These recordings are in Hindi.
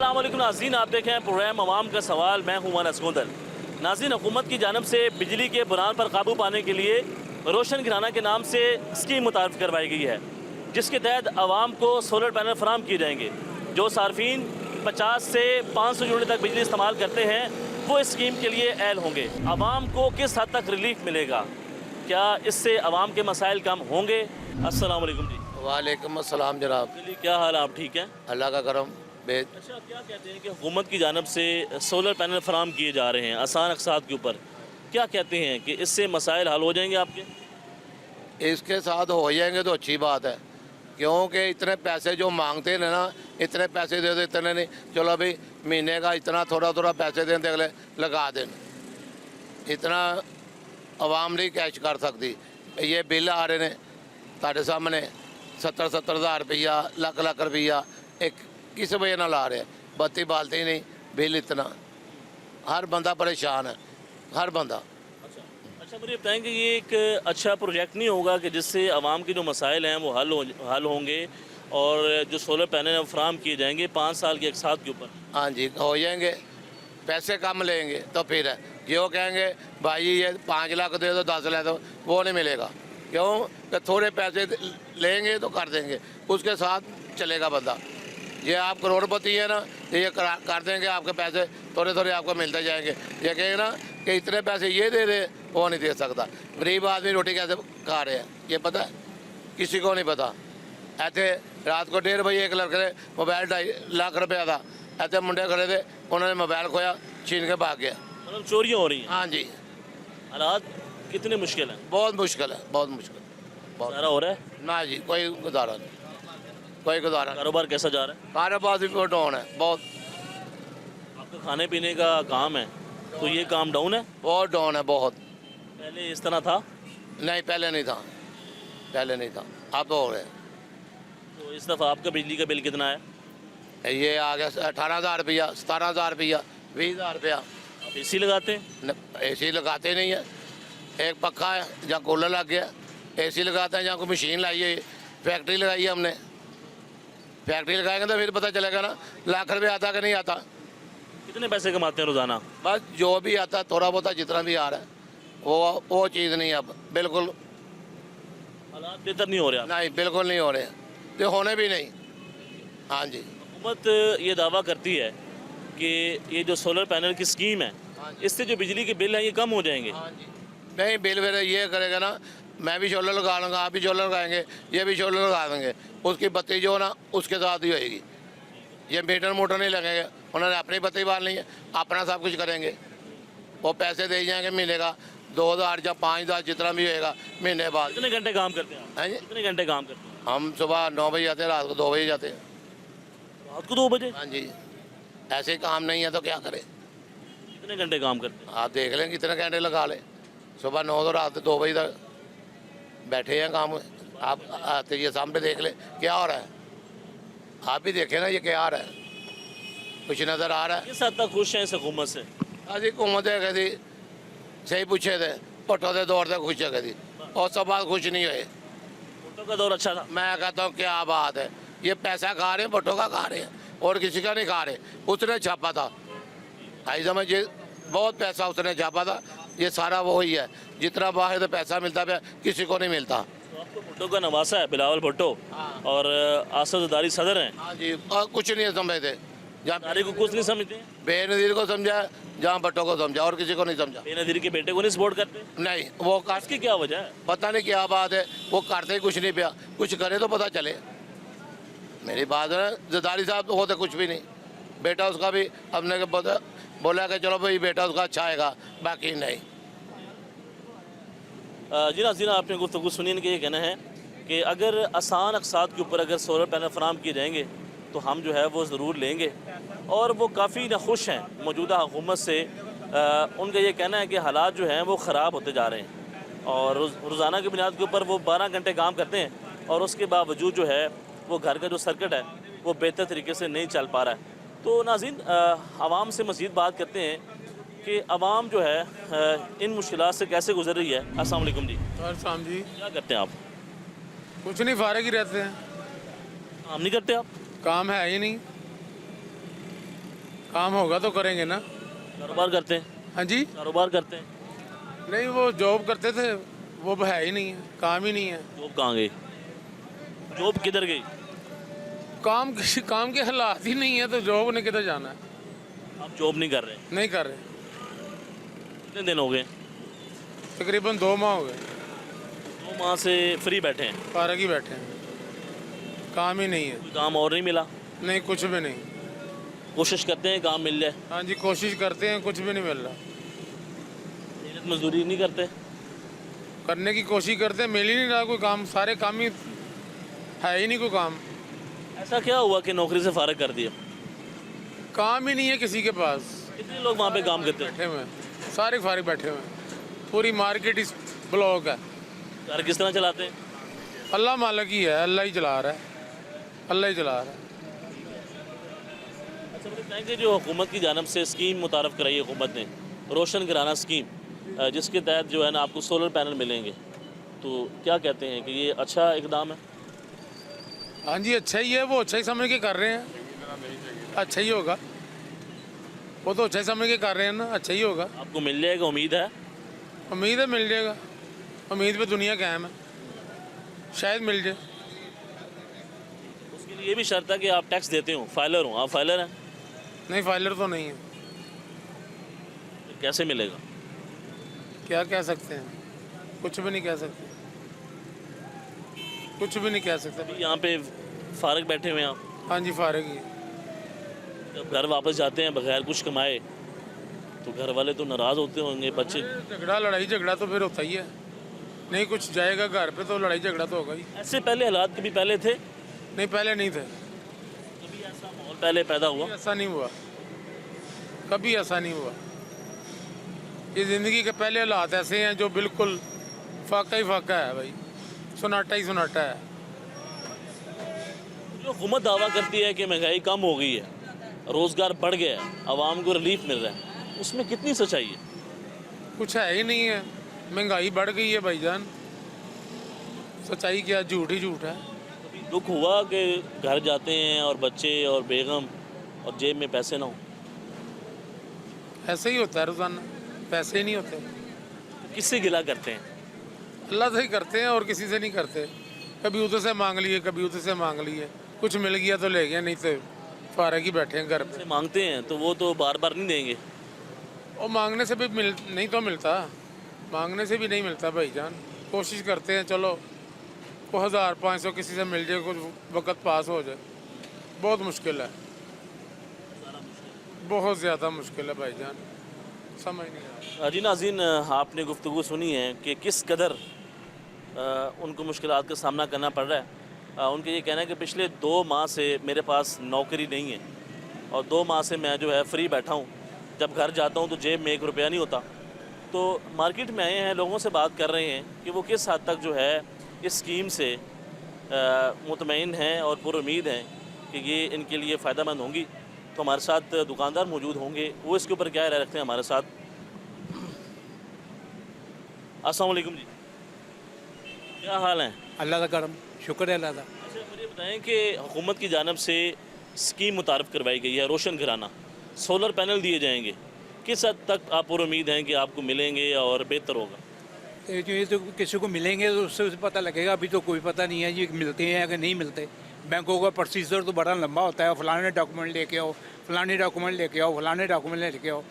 अस्सलाम वालेकुम नाज़रीन, आप देखें हैं प्रोग्राम अवाम का सवाल। मैं हूं मानस गोंदल। नाज़रीन, हुकूमत की जानब से बिजली के बुरान पर काबू पाने के लिए रोशन घराना के नाम से स्कीम मुतारफ़ करवाई गई है, जिसके तहत आवाम को सोलर पैनल फराम किए जाएंगे। जो सार्फिन 50 से 500 यूनिट तक बिजली इस्तेमाल करते हैं वो इस स्कीम के लिए अहल होंगे। आवाम को किस हद तक रिलीफ मिलेगा, क्या इससे आवाम के मसाइल कम होंगे? अस्सलाम वालेकुम जी। वालेकुम अस्सलाम जनाब। चलिए, क्या हाल है, आप ठीक हैं? अल्लाह का करम। अच्छा, क्या कहते हैं कि हुकूमत की जानब से सोलर पैनल फराम किए जा रहे हैं आसान अक़सात के ऊपर, क्या कहते हैं कि इससे मसाइल हल हो जाएंगे आपके? इसके साथ हो जाएंगे तो अच्छी बात है, क्योंकि इतने पैसे जो मांगते हैं ना, इतने पैसे दे दो, इतने नहीं। चलो अभी महीने का इतना थोड़ा थोड़ा पैसे दें तो अगले लगा दें, इतना आवाम नहीं कैश कर सकती। ये बिल आ रहे हैं तारे सामने 70-70 हज़ार रुपया, लाख लाख रुपया एक किस वजह ना ला रहे हैं। बत्ती बालते ही नहीं, बिल इतना, हर बंदा परेशान है, हर बंदा। अच्छा, मुझे बताएं कि ये एक अच्छा प्रोजेक्ट नहीं होगा कि जिससे आवाम के जो मसाइल हैं वो हल होंगे और जो सोलर पैनल फराम किए जाएंगे 5 साल के अक़सात के ऊपर? हाँ जी, हो जाएंगे, पैसे कम लेंगे तो फिर है। जो कहेंगे भाई ये 5 लाख दे दो, 10 लाख दो, वो नहीं मिलेगा। क्यों कि थोड़े पैसे लेंगे तो कर देंगे, उसके साथ चलेगा बंदा। ये आप करोड़पति है ना, तो ये कर देंगे, आपके पैसे थोड़े थोड़े आपको मिलते जाएंगे। ये कहेंगे ना कि इतने पैसे ये दे दे, वो नहीं दे सकता। गरीब आदमी रोटी कैसे खा रहे हैं ये पता है, किसी को नहीं पता। ऐसे रात को 1:30 बजे एक लड़के ने मोबाइल 2.5 लाख रुपया था, ऐसे मुंडे खड़े थे, उन्होंने मोबाइल खोया, छीन के भाग गया। मतलब चोरियाँ हो रही हैं? हाँ जी। हालात कितने मुश्किल हैं? बहुत मुश्किल है, बहुत मुश्किल, बहुत। सारा हो रहा है ना जी, कोई गुजारा नहीं, कोई गुजारा नहीं। कारोबार कैसा जा रहा है? कारोबार भी बहुत डाउन है, बहुत। आपका खाने पीने का काम है तो ये काम डाउन है? बहुत डाउन है, बहुत। पहले इस तरह था? नहीं, पहले नहीं था, पहले नहीं था, अब तो हो रहे हैं। तो इस दफ़ा आपका बिजली का बिल कितना है? ये आ गया 18,000 रुपया, 17,000 रुपया, 20,000 रुपया। आप एसी लगाते हैं? एसी लगाते नहीं है, एक पक्का है जहाँ कूलर लग गया। एसी लगाते हैं जहाँ कोई मशीन लाई है, फैक्ट्री लगाई है हमने। फैक्ट्री लगाएंगे तो फिर पता चलेगा ना लाख रुपये आता कि नहीं आता। कितने पैसे कमाते हैं रोज़ाना? बस जो भी आता थोड़ा बहुत जितना भी आ रहा है वो चीज़ नहीं, अब बिल्कुल हालात बेहतर नहीं हो रहे? नहीं, बिल्कुल नहीं हो रहे, तो होने भी नहीं। हाँ जी। हुकूमत ये दावा करती है कि ये जो सोलर पैनल की स्कीम है इससे जो बिजली के बिल हैं ये कम हो जाएंगे। हाँ जी। नहीं, बिल फिर ये करेगा ना, मैं भी सोलर लगा लूँगा, आप भी सोलर लगाएंगे, ये भी सोलर लगा देंगे, उसकी बत्ती जो ना उसके साथ ही होएगी। ये मीटर मोटर नहीं लगेंगे, उन्होंने अपनी बत्ती बालनी है, अपना सब कुछ करेंगे। वो पैसे दे जाएंगे महीने का 2,000 या 5,000 जितना भी होएगा महीने बाद। कितने घंटे काम करते हैं आप? हैं जी, कितने घंटे काम करते हैं? हम सुबह 9 बजे जाते हैं, रात को 2 बजे जाते हैं। रात को 2 बजे? हाँ जी, ऐसे काम नहीं है तो क्या करें। कितने घंटे काम करते हैं? आप देख लें कितने घंटे लगा लें, सुबह 9 तो रात 2 बजे तक बैठे हैं काम। आप आते ये सामने देख लें क्या हो रहा है, आप भी देखें ना ये क्या आ रहा है, कुछ नज़र आ रहा है। किस हद तक खुश हैं इस हुकूमत से? अभी हुकूमत है कहती सही पूछे थे, भुट्टो के दौर से खुश है कहती, और सब बात खुश नहीं हुए। भुट्टो का दौर अच्छा था? मैं कहता हूँ क्या बात है, ये पैसा खा रहे हैं, भुट्टो का खा रहे हैं और किसी का नहीं खा रहे। उसने छापा था, आई समझ, ये बहुत पैसा उसने छापा था, ये सारा वो ही है। जितना बाहर से पैसा मिलता है किसी को नहीं मिलता। तो आपको भुट्टो का नवासा है बिलावल भुट्टो और आसद जरदारी सदर हैं। हाँ जी, और कुछ नहीं समझते, जहाँ जरदारी को कुछ नहीं समझते, बेनज़ीर को समझा, जहाँ भुट्टो को समझा, और किसी को नहीं समझा। बेनज़ीर के बेटे को नहीं सपोर्ट करते? नहीं, वो इसकी क्या वजह है? पता नहीं क्या बात है, वो करते ही कुछ नहीं पिया, कुछ करे तो पता चले। मेरी बात है, जरदारी साहब तो होते कुछ भी नहीं, बेटा उसका भी हमने बोला कि चलो भाई बेटा उसका अच्छा आएगा, बाकी नहीं। जी नाज़रीन, आपने गुफ्तगू सुनी, इनका ये कहना है कि अगर आसान अक़सात के ऊपर अगर सोलर पैनल फराम किए जाएंगे तो हम जो है वो ज़रूर लेंगे। और वो काफ़ी नाखुश हैं मौजूदा हुकूमत से। उनका ये कहना है कि हालात जो हैं वो ख़राब होते जा रहे हैं और रोज़ाना की बुनियाद के ऊपर वो 12 घंटे काम करते हैं और उसके बावजूद जो है वो घर का जो सर्किट है वो बेहतर तरीके से नहीं चल पा रहा है। तो नाज़रीन, आवाम से मज़ीद बात करते हैं कि आवाम जो है इन मुश्किलात से कैसे गुजर रही है। अस्सलाम वालेकुम जी। शाम जी, क्या करते हैं आप? कुछ नहीं, फारिग ही रहते हैं, काम नहीं करते आप? काम है ही नहीं। काम होगा तो करेंगे ना। कारोबार करते हैं? हाँ जी। कारोबार करते हैं? नहीं, वो जॉब करते थे, वो अब है ही नहीं है, काम ही नहीं है। जॉब कहाँ गई? जॉब किधर गई? काम के हालात ही नहीं है तो जॉब ने किधर जाना है। आप जॉब नहीं कर रहे? नहीं कर रहे। कितने दिन हो गए? तकरीबन 2 माह हो गए, 2 माह से फ्री बैठे हैं? फारग ही बैठे हैं, काम ही नहीं है। कोई काम और नहीं मिला? नहीं, कुछ भी नहीं। कोशिश करते हैं काम मिल जाए? हाँ जी, कोशिश करते हैं, कुछ भी नहीं मिल रहा। मेहनत मजदूरी नहीं करते? करने की कोशिश करते हैं, मिल ही नहीं रहा कोई काम। सारे काम ही है ही नहीं कोई काम। ऐसा क्या हुआ कि नौकरी से फारग कर दिया? काम ही नहीं है किसी के पास। कितने लोग वहाँ पे काम करते हैं? बैठे हुए हैं, सारे फारिग बैठे हुए हैं। पूरी मार्केट इस ब्लॉक है। घर किस तरह चलाते हैं? अल्लाह मालिक ही है, अल्लाह ही चला रहा है, अल्लाह ही चला रहा है। अच्छा, मुझे बताएं कि जो हुकूमत की जानब से स्कीम मुतारफ़ कराई है हुकूमत ने, रोशन घराना स्कीम, जिसके तहत जो है ना आपको सोलर पैनल मिलेंगे, तो क्या कहते हैं कि ये अच्छा इकदाम है? हाँ जी, अच्छा ही है। वो अच्छा ही समझ के कर रहे हैं, अच्छा ही होगा। वो तो अच्छा ही समझ के कर रहे हैं ना, अच्छा ही होगा। आपको मिल जाएगा, उम्मीद है? उम्मीद है मिल जाएगा, उम्मीद पे दुनिया कायम है, शायद मिल जाए। उसके लिए ये भी शर्त है कि आप टैक्स देते हो, फाइलर हो। आप फाइलर हैं? नहीं, फाइलर तो नहीं है। तो कैसे मिलेगा? क्या कह सकते हैं, कुछ भी नहीं कह सकते, कुछ भी नहीं कह सकते। अभी यहाँ पे फारग बैठे हुए हैं आप, हाँ जी, फारिग ही है। जब घर वापस जाते हैं बगैर कुछ कमाए तो घर वाले तो नाराज़ होते होंगे, बच्चे। झगड़ा, लड़ाई झगड़ा तो फिर होता ही है। नहीं कुछ जाएगा घर पे तो लड़ाई झगड़ा तो होगा ही। ऐसे पहले हालात कभी पहले थे? नहीं, पहले नहीं थे। कभी ऐसा माहौल पहले पैदा हुआ? ऐसा नहीं हुआ, कभी ऐसा नहीं हुआ। ये ज़िंदगी के पहले हालात ऐसे हैं जो बिल्कुल फाका ही फाका है भाई, सन्नाटा ही सन्नाटा है। जो हुकूमत दावा करती है कि महंगाई कम हो गई है, रोज़गार बढ़ गया है, आवाम को रिलीफ मिल रहा है, उसमें कितनी सच्चाई है? कुछ है ही नहीं है, महंगाई बढ़ गई है भाईजान। सच्चाई क्या, झूठ ही झूठ है। कभी दुख हुआ कि घर जाते हैं और बच्चे और बेगम और जेब में पैसे ना हो? ऐसे ही होता है रोज़ाना, पैसे ही नहीं होते। किससे गिला करते हैं? अल्लाह से ही करते हैं और किसी से नहीं करते। कभी उधर से मांग लिए, कभी उधर से मांग लिए, कुछ मिल गया तो ले गया, नहीं तो फारग ही बैठे हैं घर पे। से मांगते हैं तो वो तो बार बार नहीं देंगे। और मांगने से भी नहीं तो मिलता, मांगने से भी नहीं मिलता भाईजान। कोशिश करते हैं, चलो को 1500 किसी से मिल जाए, कुछ वक्त पास हो जाए। बहुत मुश्किल है, बहुत ज़्यादा मुश्किल है भाईजान, समझ नहीं आ जी नाज़रीन, आपने गुफ्तगू सुनी है कि किस कदर उनको मुश्किलात का सामना करना पड़ रहा है। उनका ये कहना है कि पिछले 2 माह से मेरे पास नौकरी नहीं है और 2 माह से मैं जो है फ्री बैठा हूँ। जब घर जाता हूँ तो जेब में 1 रुपया नहीं होता। तो मार्केट में आए हैं, लोगों से बात कर रहे हैं कि वो किस हद तक जो है इस स्कीम से मुतमईन हैं और पुरुमीद हैं कि ये इनके लिए फ़ायदेमंद होंगी। तो हमारे साथ दुकानदार मौजूद होंगे, वो इसके ऊपर क्या राय रखते हैं हमारे साथ। अस्सलाम वालेकुम जी, क्या हाल है? अल्लाह का करम, शुक्र है अल्लाह का। अच्छा, मुझे बताएं कि हुकूमत की जानब से स्कीम मुतारफ़ करवाई गई है, रोशन घराना, सोलर पैनल दिए जाएंगे, किस हद तक आप पर उम्मीद हैं कि आपको मिलेंगे और बेहतर होगा? ये तो किसी को मिलेंगे तो उससे पता लगेगा, अभी तो कोई पता नहीं है जी मिलते हैं अगर नहीं मिलते। बैंकों का प्रोसीजर तो बड़ा लंबा होता है, फलाने डॉक्यूमेंट लेके आओ, फलाने डॉक्यूमेंट लेके आओ, फलाने डॉक्यूमेंट लेके आओ,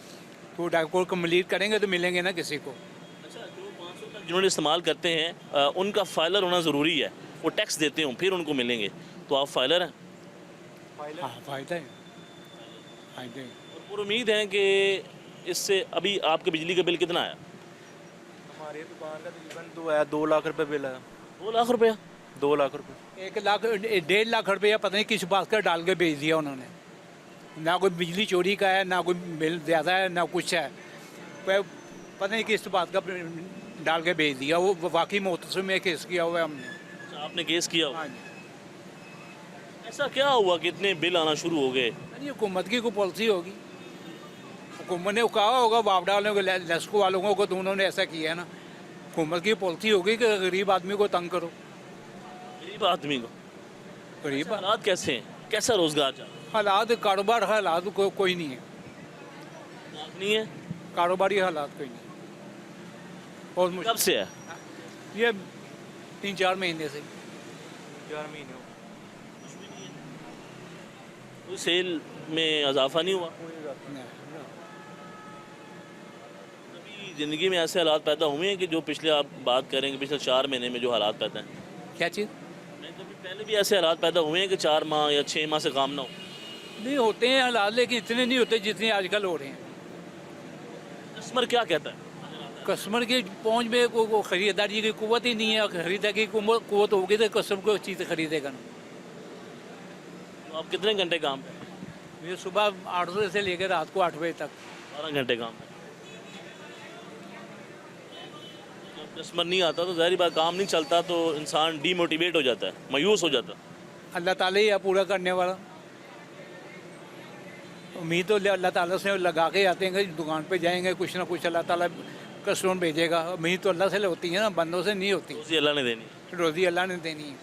तो डॉक्यूमेंट कंप्लीट करेंगे तो मिलेंगे ना किसी को। अच्छा, जो 500 तक जिन्होंने इस्तेमाल करते हैं उनका फाइलर होना ज़रूरी है, वो टैक्स देते हों फिर उनको मिलेंगे, तो आप फाइलर हैं? हाँ, फ़ायदा है, फ़ायदे हैं। और पूरी उम्मीद है कि इससे अभी आपके बिजली का बिल कितना आया? हमारी दुकान का तकरीबन 2 लाख रुपए बिल है। 2 लाख रुपया? 2 लाख रुपए। 1 लाख 1.5 लाख रुपया पता नहीं किस बात का डाल के भेज दिया उन्होंने। ना कोई बिजली चोरी का है, ना कोई बिल ज़्यादा है, ना कुछ है, पता नहीं किस बात का डाल के भेज दिया। वो वाकई मुहतसम में केस किया हुआ है हमने। अच्छा, आपने केस किया हो? हाँ जी। ऐसा क्या हुआ कि इतने बिल आना शुरू हो गए? ये हुकूमत की कोई पॉलिसी होगी, हुकूमत ने कहा होगा वापडा वालों को, लेस्को वालों को, तो उन्होंने ऐसा किया है ना। हुकूमत की पॉलिसी होगी कि गरीब आदमी को तंग करो। गरीब आदमी को? गरीब हालात कैसे हैं, कैसा रोज़गार जा रहा है? हालात, कारोबार हालात कोई नहीं है। नहीं है? कारोबारी हालात कोई नहीं, बहुत कब मुश्किल। से है? ये 3-4 महीने से 4 महीने हो कोई सेल में इजाफा नहीं हुआ? कभी ज़िंदगी में ऐसे हालात पैदा हुए हैं कि जो पिछले, आप बात करें कि पिछले 4 महीने में जो हालात पैदा हैं, क्या चीज़? मैं कभी पहले भी ऐसे हालात पैदा हुए हैं कि 4 माह या 6 माह से काम ना हो? नहीं होते हैं हालात, लेकिन इतने नहीं होते जितने आजकल हो रहे हैं। कस्टमर क्या कहता है? कस्टमर की पहुंच में को खरीदारी की कुव्वत ही नहीं है। खरीदारी की कुव्वत होगी तो कस्टमर को चीज़ खरीदेगा ना। तो आप कितने घंटे काम करें? ये सुबह 8 बजे से लेकर रात को 8 बजे तक। 12 घंटे काम करें। जब कस्टमर नहीं आता तो ज़ाहिर बात, काम नहीं चलता तो इंसान डीमोटिवेट हो जाता है, मायूस हो जाता है। अल्लाह ताला ही है पूरा करने वाला। उम्मीद तो अल्लाह ताला से लगा के आते हैं कि दुकान पे जाएंगे, कुछ ना कुछ अल्लाह ताला कस्टमर भेजेगा। उम्मीद तो अल्लाह से होती है ना, बंदों से नहीं होती। रोज़ी अल्लाह ने देनी। रोज़ी अल्लाह ने देनी है।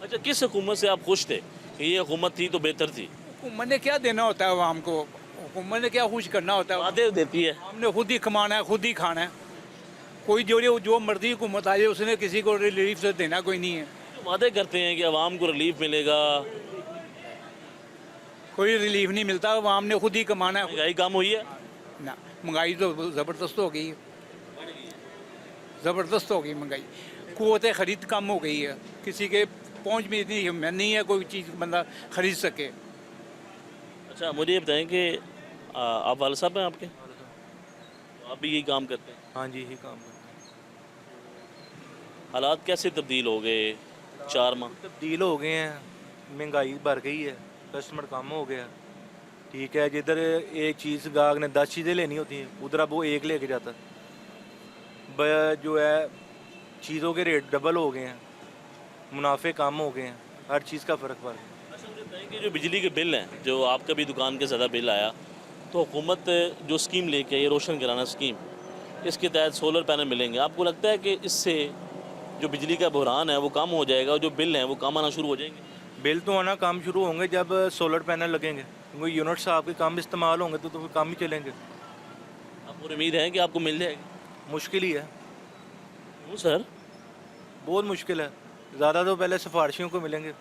अच्छा, किस हुकूमत से आप खुश थे कि ये हुकूमत थी तो बेहतर थी? हुकूमत ने क्या देना होता है आवाम को? हुकूमत ने क्या खुश करना होता है? वादे देती है। हमने खुद ही कमाना है, खुद ही खाना है। कोई जो मर्जी हुकूमत आ जाए उसने किसी को रिलीफ से देना कोई नहीं है। जो वादे करते हैं कि आवाम को रिलीफ मिलेगा, कोई रिलीफ नहीं मिलता। आवाम ने खुद ही कमाना है। महंगाई कम हुई है? ना, महंगाई तो ज़बरदस्त हो गई है, ज़बरदस्त हो गई महंगाई। क़ुव्वत खरीद कम हो गई है, किसी के पहुंच में इतनी हिम्मत नहीं है कोई चीज़ बंदा खरीद सके। अच्छा, मुझे ये बताएं कि आप वाले साहब हैं आपके? तो आप भी यही काम करते हैं? हाँ जी, यही काम करते हैं। हालात कैसे तब्दील हो गए 4 माह? तब्दील हो गए हैं, महंगाई बढ़ गई है, कस्टमर कम हो गया। ठीक है, जिधर एक चीज़ गाहक ने 10 चीज़ें लेनी होती हैं, उधर अब वो एक लेके जाता है। जो है चीज़ों के रेट डबल हो गए हैं, मुनाफे कम हो गए हैं, हर चीज़ का फ़र्क पड़ गया। अच्छा, मुझे बताएं कि जो बिजली के बिल हैं, जो आपका भी दुकान के ज़्यादा बिल आया, तो हुकूमत जो स्कीम लेके आई, रोशन कराना स्कीम, इसके तहत सोलर पैनल मिलेंगे। आपको लगता है कि इससे जो बिजली का बहरान है वो कम हो जाएगा और जो बिल हैं वो कम आना शुरू हो जाएंगे? बिल तो आना काम शुरू होंगे जब सोलर पैनल लगेंगे, क्योंकि यूनिट्स आपके कम इस्तेमाल होंगे तो फिर काम ही चलेंगे। आपको उम्मीद है कि आपको मिल जाएगी? मुश्किल ही है, क्यों सर? बहुत मुश्किल है। ज़्यादा तो पहले सिफारिशियों को मिलेंगे,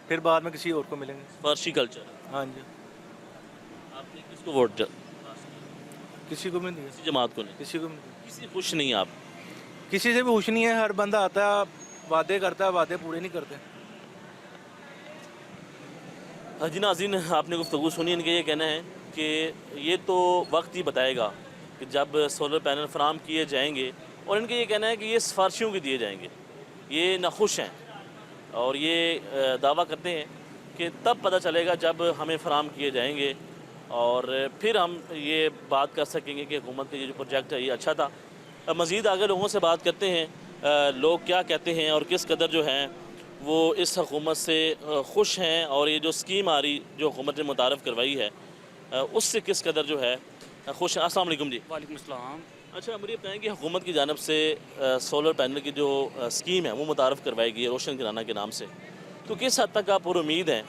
फिर बाद में किसी और को मिलेंगे। फारसी कल्चर। हाँ जी, आपने किसको वोट किसी को भी नहीं दिया, किसी जमात को नहीं? किसी को भी नहीं दिया। किसी खुश नहीं आप? किसी से भी खुश नहीं है। हर बंदा आता है, वादे करता है, वादे पूरे नहीं करते। हाँ जी नाज़रीन, आपने गुफ्तगू सुनी। इनका ये कहना है कि ये तो वक्त ही बताएगा कि जब सोलर पैनल फराम किए जाएंगे, और इनका ये कहना है कि ये सिफारशियों के दिए जाएंगे। ये नाखुश हैं और ये दावा करते हैं कि तब पता चलेगा जब हमें फराम किए जाएंगे और फिर हम ये बात कर सकेंगे कि हुकूमत का ये जो प्रोजेक्ट है ये अच्छा था। मज़ीद आगे लोगों से बात करते हैं, लोग क्या कहते हैं और किस कदर जो हैं वो इस हुकूमत से खुश हैं, और ये जो स्कीम आ रही जो हुकूमत ने मुतारफ़ करवाई है उससे किस कदर जो है खुश हैं। अस्सलाम वालेकुम जी। वालेकुम सलाम। अच्छा, मुझे बताएं कि हुकूमत की जानिब से सोलर पैनल की जो स्कीम है वो मुतारफ़ करवाई गई है रोशन कराना के नाम से, तो किस हद तक आप और उम्मीद है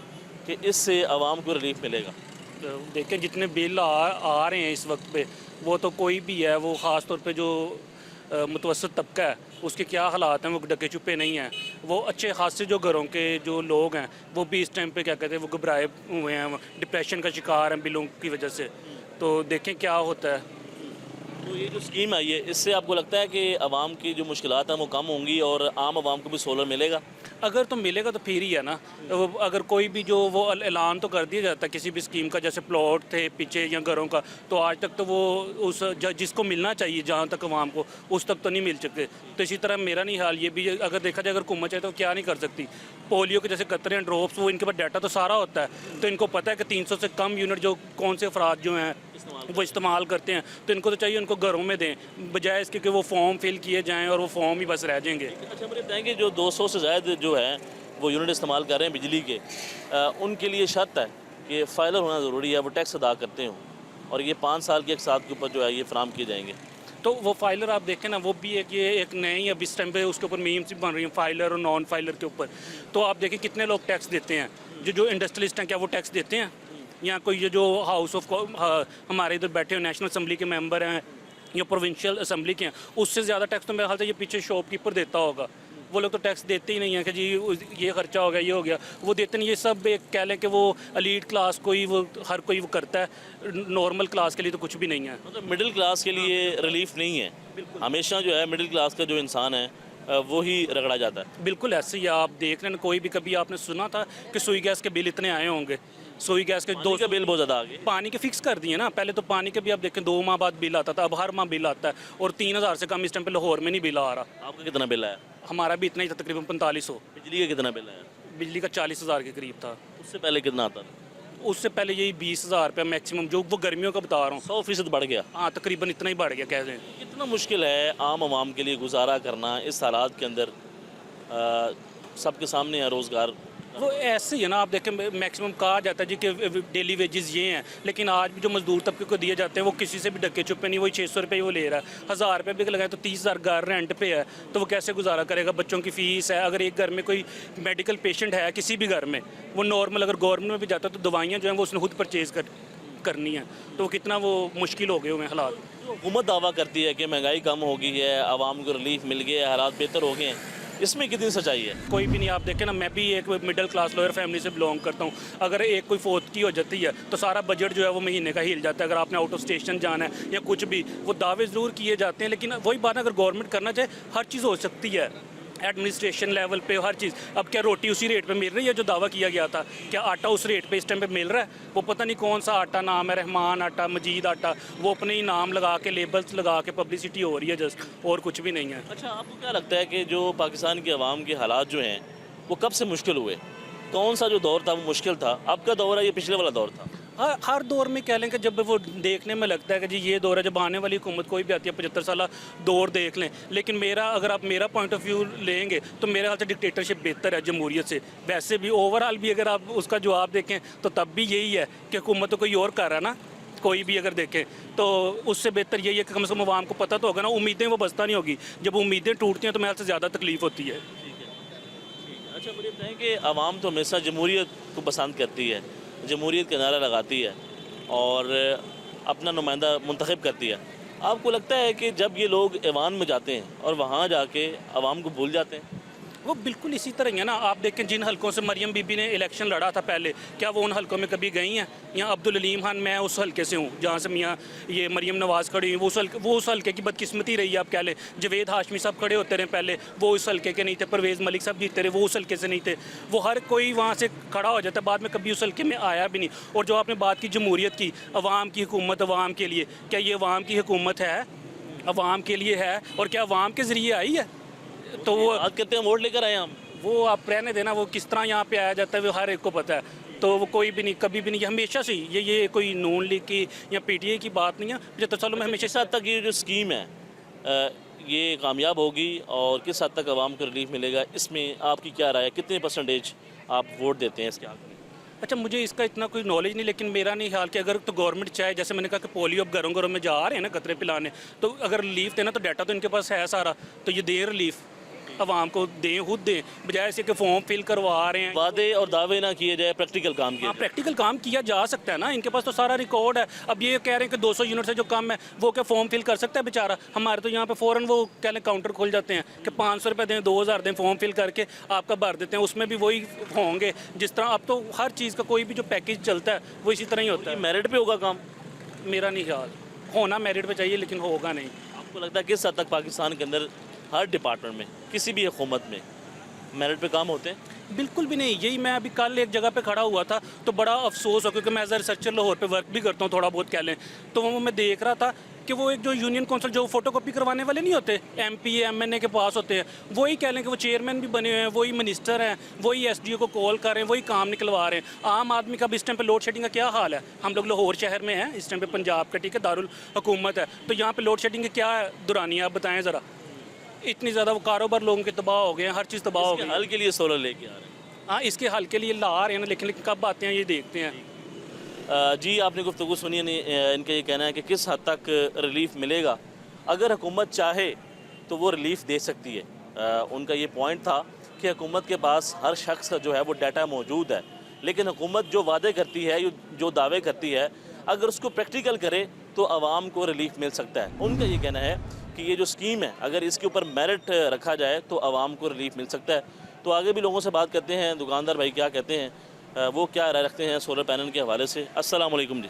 कि इससे आवाम को रिलीफ मिलेगा? तो देखें जितने बिल आ रहे हैं इस वक्त पे, वो तो कोई भी है, वो ख़ास तौर पे जो मुतवसत तबका है उसके क्या हालात हैं वो डके छुपे नहीं हैं। वो अच्छे खासे जो घरों के जो लोग हैं वो भी इस टाइम पे क्या कहते हैं वो घबराए हुए हैं, डिप्रेशन का शिकार हैं बिलों की वजह से। तो देखें क्या होता है। तो ये जो स्कीम आई है इससे आपको लगता है कि आवाम की जो मुश्किलात हैं वो कम होंगी और आम आवाम को भी सोलर मिलेगा? अगर तो मिलेगा तो फिर ही है ना। तो अगर कोई भी जो वो ऐलान तो कर दिया जाता है किसी भी स्कीम का, जैसे प्लॉट थे पीछे या घरों का, तो आज तक तो वो उस जिसको मिलना चाहिए जहाँ तक आवाम को उस तक तो नहीं मिल सकते। तो इसी तरह मेरा नहीं हाल ये भी, अगर देखा जाए अगर हुकूमत चाहे तो क्या नहीं कर सकती। पोलियो के जैसे कतरे ड्रॉप्स, वो इनके पास डाटा तो सारा होता है, तो इनको पता है कि 300 से कम यूनिट जो कौन से अफराद जो हैं वो इस्तेमाल करते हैं, तो इनको तो चाहिए उनको घरों में दें, बजाय इसके कि वो फॉर्म फिल किए जाएँ और वो फॉर्म ही बस रह जाएंगे। अच्छा, मुझे बताएंगे जो 200 से ज़्यादा जो है वो यूनिट इस्तेमाल कर रहे हैं बिजली के, उनके लिए शर्त है कि फाइलर होना ज़रूरी है, वो टैक्स अदा करते हों, और ये 5 साल के एक साथ के ऊपर जो है ये फराम किए जाएंगे। तो वो फाइलर आप देखें ना, वो भी एक नई अब इस टाइम पे उसके ऊपर मीम्स भी बन रही हैं फाइलर और नॉन फाइलर के ऊपर। तो आप देखें कितने लोग टैक्स देते हैं, जो इंडस्ट्रियलिस्ट हैं क्या वो टैक्स देते हैं? या कोई ये जो हाउस ऑफ हमारे इधर बैठे हुए नेशनल असम्बली के मेंबर हैं या प्रोविंशियल असम्बली के हैं, उससे ज़्यादा टैक्स तो मेरे ख्याल से ये पीछे शॉपकीपर देता होगा। वो लोग तो टैक्स देते ही नहीं हैं कि जी ये खर्चा हो गया, ये हो गया, वो देते नहीं। ये सब एक कह लें कि वो एलीट क्लास कोई वो हर कोई वो करता है, नॉर्मल क्लास के लिए तो कुछ भी नहीं है। मतलब मिडिल क्लास के लिए रिलीफ नहीं है, हमेशा जो है मिडिल क्लास का जो इंसान है वो ही रगड़ा जाता है। बिल्कुल ऐसे ही आप देख रहे हैं, कोई भी कभी आपने सुना था कि सुई गैस के बिल इतने आए होंगे? सुई गैस के पानी का बिल बहुत ज़्यादा आ गया। पानी के फिक्स कर दिए ना, पहले तो पानी के भी आप देखें 2 माह बाद बिल आता था, अब हर माह बिल आता है और 3000 से कम इस टाइम पे लाहौर में नहीं बिल आ रहा। आपका कितना बिल आया? हमारा भी इतना ही था, तकरीबन 4500। बिजली का कितना बिल आया? बिजली का 40,000 के करीब था। उससे पहले कितना आता था? उससे पहले यही 20,000 रुपया मैक्सिमम, जो वो गर्मियों का बता रहा हूँ। 100% बढ़ गया। हाँ, तकरीबन इतना ही बढ़ गया कह लें। कितना मुश्किल है आम आवाम के लिए गुजारा करना इस हालात के अंदर? सबके सामने है रोज़गार। वो ऐसे ही है ना, आप देखें मैक्सिमम कहा जाता है जी कि डेली वेजेस ये हैं, लेकिन आज भी जो मजदूर तबके को दिए जाते हैं वो किसी से भी डके छुपे नहीं। वही 600 रुपये वो ले रहा है, 1000 रुपये भी लगाए तो 30,000 घर रेंट पे है, तो वो कैसे गुजारा करेगा? बच्चों की फ़ीस है, अगर एक घर में कोई मेडिकल पेशेंट है किसी भी घर में, वो नॉर्मल अगर गवर्नमेंट में भी जाता है तो दवाइयाँ जो हैं वो उसने खुद परचेज़ करनी है, तो वो कितना वो मुश्किल हो गए हुए हैं हालात। हुकूमत दावा करती है कि महंगाई कम हो गई है, आवाम को रिलीफ मिल गया है, हालात बेहतर हो गए हैं, इसमें कितनी सच्चाई है? कोई भी नहीं। आप देखें ना, मैं भी एक मिडिल क्लास लोअर फैमिली से बिलोंग करता हूँ। अगर एक कोई फौत की हो जाती है तो सारा बजट जो है वो महीने का हिल जाता है। अगर आपने आउट ऑफ स्टेशन जाना है या कुछ भी, वो दावे ज़रूर किए जाते हैं, लेकिन वही बात अगर गवर्नमेंट करना चाहे हर चीज़ हो सकती है एडमिनिस्ट्रेशन लेवल पे, हर चीज़। अब क्या रोटी उसी रेट पे मिल रही है जो दावा किया गया था? क्या आटा उस रेट पे इस टाइम पे मिल रहा है? वो पता नहीं कौन सा आटा नाम है, रहमान आटा, मजीद आटा, वो अपने ही नाम लगा के लेबल्स लगा के पब्लिसिटी हो रही है जस्ट, और कुछ भी नहीं है। अच्छा, आपको क्या लगता है कि जो पाकिस्तान के अवाम के हालात जो हैं वो कब से मुश्किल हुए? कौन सा जो दौर था वो मुश्किल था? अब का दौर है ये पिछले वाला दौर था? हर दौर में कह लें कि जब वो देखने में लगता है कि जी ये दौर है, जब आने वाली हुकूमत कोई भी आती है 75 साल दौर देख लें, लेकिन अगर आप मेरा पॉइंट ऑफ व्यू लेंगे तो मेरे ख्याल से डिक्टेटरशिप बेहतर है जमहूरियत से। वैसे भी ओवरऑल भी अगर आप उसका जवाब देखें तो तब भी यही है कि हुकूमत तो कोई और कर रहा है ना, कोई भी अगर देखें तो उससे बेहतर यही है कि कम से कम आवाम को पता तो होगा ना। उम्मीदें वो बसता नहीं होगी, जब उम्मीदें टूटती हैं तो मेरे ख्याल से ज़्यादा तकलीफ होती है। अच्छा, मुझे बताएं कि आवाम तो हमेशा जमहूरियत को पसंद करती है, जमहूरियत का नारा लगाती है और अपना नुमाइंदा मुंतखब करती है। आपको लगता है कि जब ये लोग ऐवान में जाते हैं और वहाँ जाके आवाम को भूल जाते हैं? वो बिल्कुल इसी तरह ही है ना। आप देखें जिन हलकों से मरियम बीबी ने इलेक्शन लड़ा था पहले, क्या वो उन हलकों में कभी गई हैं? यहाँ अब्दुल अलीम खान, मैं उस हलके से हूँ जहाँ से मियाँ ये मरियम नवाज़ खड़ी हुई, वो उस हलके की बदकिस्मती रही है। आप कह लें जवेद हाशमी साहब खड़े होते रहे पहले, वो उस हलके के नहीं थे। परवेज़ मलिक साहब जीते रहे, वो उस हलके से नहीं थे। वो हर कोई वहाँ से खड़ा हो जाता है, बाद में कभी उस हलके में आया भी नहीं। और जो आपने बात की जमहूरियत की, अवाम की हुकूमत अवाम के लिए, क्या ये अवाम की हुकूमत है? अवाम के लिए है, और क्या अवाम के ज़रिए आई है? तो वो बात करते हैं वोट लेकर आए हम। वो आप रहने देना, वो किस तरह यहाँ पे आया जाता है वो हर एक को पता है। तो वो कोई भी नहीं, कभी भी नहीं, हमेशा से ये कोई नून लीग की या पीटीआई की बात नहीं है। 75 सालों में हमेशा किस हद तक ये जो स्कीम है ये कामयाब होगी और किस हद तक आवाम को रिलीफ मिलेगा, इसमें आपकी क्या राय है? कितने % आप वोट देते हैं इसके हक़ में? अच्छा, मुझे इसका इतना कोई नॉलेज नहीं, लेकिन मेरा नहीं ख्याल कि अगर तो गवर्नमेंट चाहे, जैसे मैंने कहा कि पोलियो अब घरों घरों में जा रहे हैं ना कतरे पिलाने, तो अगर रिलीफ देना तो डाटा तो इनके पास है सारा, तो ये दें रिलीफ, आवाम को दें, खुद दें, बजाय ऐसे कि फॉर्म फिल करवा रहे हैं। वादे और दावे ना किए जाए, प्रैक्टिकल काम किया जाए। प्रैक्टिकल काम किया जा सकता है ना, इनके पास तो सारा रिकॉर्ड है। अब ये कह रहे हैं कि 200 यूनिट से जो कम है वो क्या फॉर्म फिल कर सकता है बेचारा? हमारे तो यहाँ पे फ़ौरन वो कह लें काउंटर खोल जाते हैं कि 500 रुपये दें, 2000 दें, फॉर्म फिल करके आपका भर देते हैं। उसमें भी वही होंगे जिस तरह अब तो हर चीज़ का कोई भी जो पैकेज चलता है वो इसी तरह ही होता है। मेरिट पे होगा काम? मेरा नहीं ख्याल, होना मेरिट पे चाहिए लेकिन होगा नहीं। आपको लगता है किस हद तक पाकिस्तान के अंदर हर डिपार्टमेंट में, किसी भी हुकूमत में मेरिट पे काम होते हैं? बिल्कुल भी नहीं। यही मैं अभी कल एक जगह पे खड़ा हुआ था तो बड़ा अफसोस हो, क्योंकि मैं एज अ रिसर्चर लाहौर पे वर्क भी करता हूँ थोड़ा बहुत कह लें, तो वो मैं देख रहा था कि वो एक जो यूनियन काउंसिल जो फोटोकॉपी करवाने वाले नहीं होते, MP MNA के पास होते हैं, वही कह लें कि वो चेयरमैन भी बने हुए हैं, वही मिनिस्टर हैं, वही SDO को कॉल कर रहे हैं, वही काम निकलवा रहे हैं। आम आदमी का इस टाइम पे लोड शेडिंग का क्या हाल है? हम लोग लाहौर शहर में हैं इस टाइम पे, पंजाब का ठीक है दारुल हुकूमत है, तो यहाँ पे लोड शेडिंग की क्या दुरानी है आप बताएं ज़रा। इतनी ज़्यादा वो कारोबार लोगों के तबाह हो गए हैं, हर चीज़ तबाह हो गई। हल के लिए सोलर लेके आ रहे हैं। हाँ, इसके हल के लिए ला रहे हैं ना, लेकिन कब आते हैं ये देखते हैं। जी, आपने गुफ्तगू सुनी, इनका ये कहना है कि किस हद तक रिलीफ मिलेगा। अगर हुकूमत चाहे तो वो रिलीफ दे सकती है। उनका ये पॉइंट था कि हुकूमत के पास हर शख्स का जो है वो डाटा मौजूद है लेकिन हुकूमत जो वादे करती है, जो दावे करती है, अगर उसको प्रैक्टिकल करे तो आवाम को रिलीफ मिल सकता है। उनका ये कहना है कि ये जो स्कीम है, अगर इसके ऊपर मेरिट रखा जाए तो आवाम को रिलीफ मिल सकता है। तो आगे भी लोगों से बात करते हैं, दुकानदार भाई क्या कहते हैं, वो क्या राय रखते हैं सोलर पैनल के हवाले से। अस्सलाम वालेकुम जी।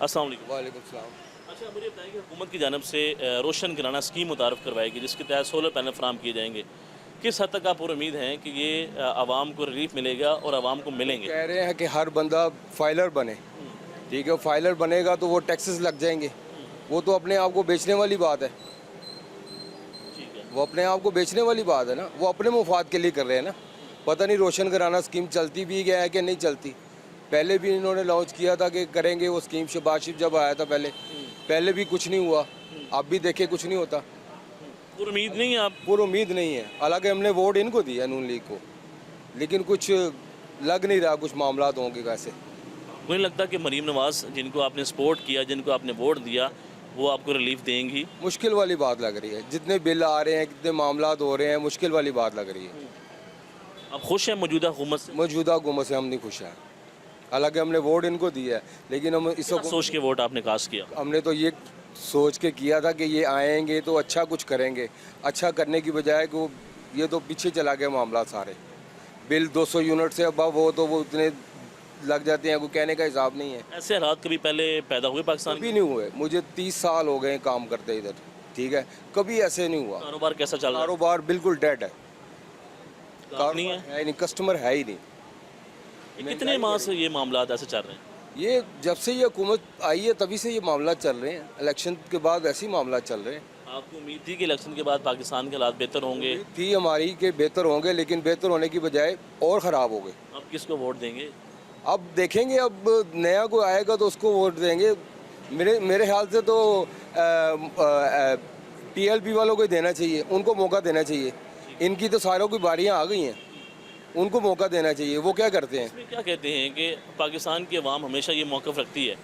अस्सलाम वालेकुम। वालेकुम सलाम। अच्छा, मुझे बताएं कि हुकूमत की जानिब से रोशन कराना स्कीम मुतारफ़ करवाएगी जिसके तहत सोलर पैनल फराम किए जाएंगे। किस हद तक आप और उम्मीद हैं कि ये आवाम को रिलीफ मिलेगा और आवाम को मिलेंगे? कह रहे हैं कि हर बंदा फाइलर बने, ठीक है, फाइलर बनेगा तो वो टैक्सेस लग जाएंगे। वो तो अपने आप को बेचने वाली बात है, ठीक है। वो अपने आप को बेचने वाली बात है ना, वो अपने मुफाद के लिए कर रहे हैं ना। पता नहीं रोशन कराना स्कीम चलती भी है कि नहीं चलती। पहले भी इन्होंने लॉन्च किया था कि करेंगे वो स्कीम, शहबाज शरीफ जब आया था पहले भी कुछ नहीं हुआ, अब भी देखे कुछ नहीं होता। और उम्मीद नहीं है आप? पूरी उम्मीद नहीं है। हालांकि हमने वोट इनको दिया, नून लीग को, लेकिन कुछ लग नहीं रहा कुछ मामला होंगे वैसे। मुझे लगता कि मरीम नवाज़ जिनको आपने सपोर्ट किया, जिनको आपने वोट दिया, वो आपको रिलीफ देंगी? मुश्किल वाली बात लग रही है। जितने बिल आ रहे हैं, कितने मामला हो रहे हैं, मुश्किल वाली बात लग रही है। आप खुश हैं मौजूदा हुकूमत से? मौजूदा हुकूमत से हम नहीं खुश हैं। हालांकि हमने वोट इनको दिया है, लेकिन हम इस क्या सोच के वोट आपने कास्ट किया? हमने तो ये सोच के किया था कि ये आएंगे तो अच्छा कुछ करेंगे। अच्छा करने की बजाय कि ये तो पीछे चला गया मामला सारे। बिल 200 यूनिट से अब वो इतने लग जाते हैं, कोई कहने का हिसाब नहीं है। ऐसे हालात कभी पहले पैदा हुए पाकिस्तान कभी में? नहीं हुए। मुझे 30 साल हो गए काम करते इधर, ठीक है, कभी ऐसे नहीं हुआ। कारोबार कैसा चल रहा है? कारोबार बिल्कुल डेड है, काम नहीं है? है ही नहीं, कस्टमर है ही नहीं। ये कितने माह से ये मामला ऐसे चल रहे हैं? ये जब से ये हुकूमत आई है तभी से ये मामला चल रहे हैं। इलेक्शन के बाद ऐसे ही मामला चल रहे हैं। आपको उम्मीद थी कि इलेक्शन के बाद पाकिस्तान के हालात बेहतर होंगे? थी हमारी के बेहतर होंगे, लेकिन बेहतर होने की बजाय और ख़राब हो गए। अब किसको वोट देंगे? अब देखेंगे, अब नया कोई आएगा तो उसको वोट देंगे। मेरे ख्याल से तो PLP वालों को ही देना चाहिए, उनको मौका देना चाहिए। इनकी तो सारों की बारियां आ गई हैं, उनको मौका देना चाहिए। वो क्या करते हैं? इसमें क्या कहते हैं कि पाकिस्तान की अवाम हमेशा ये मौक़िफ़ रखती है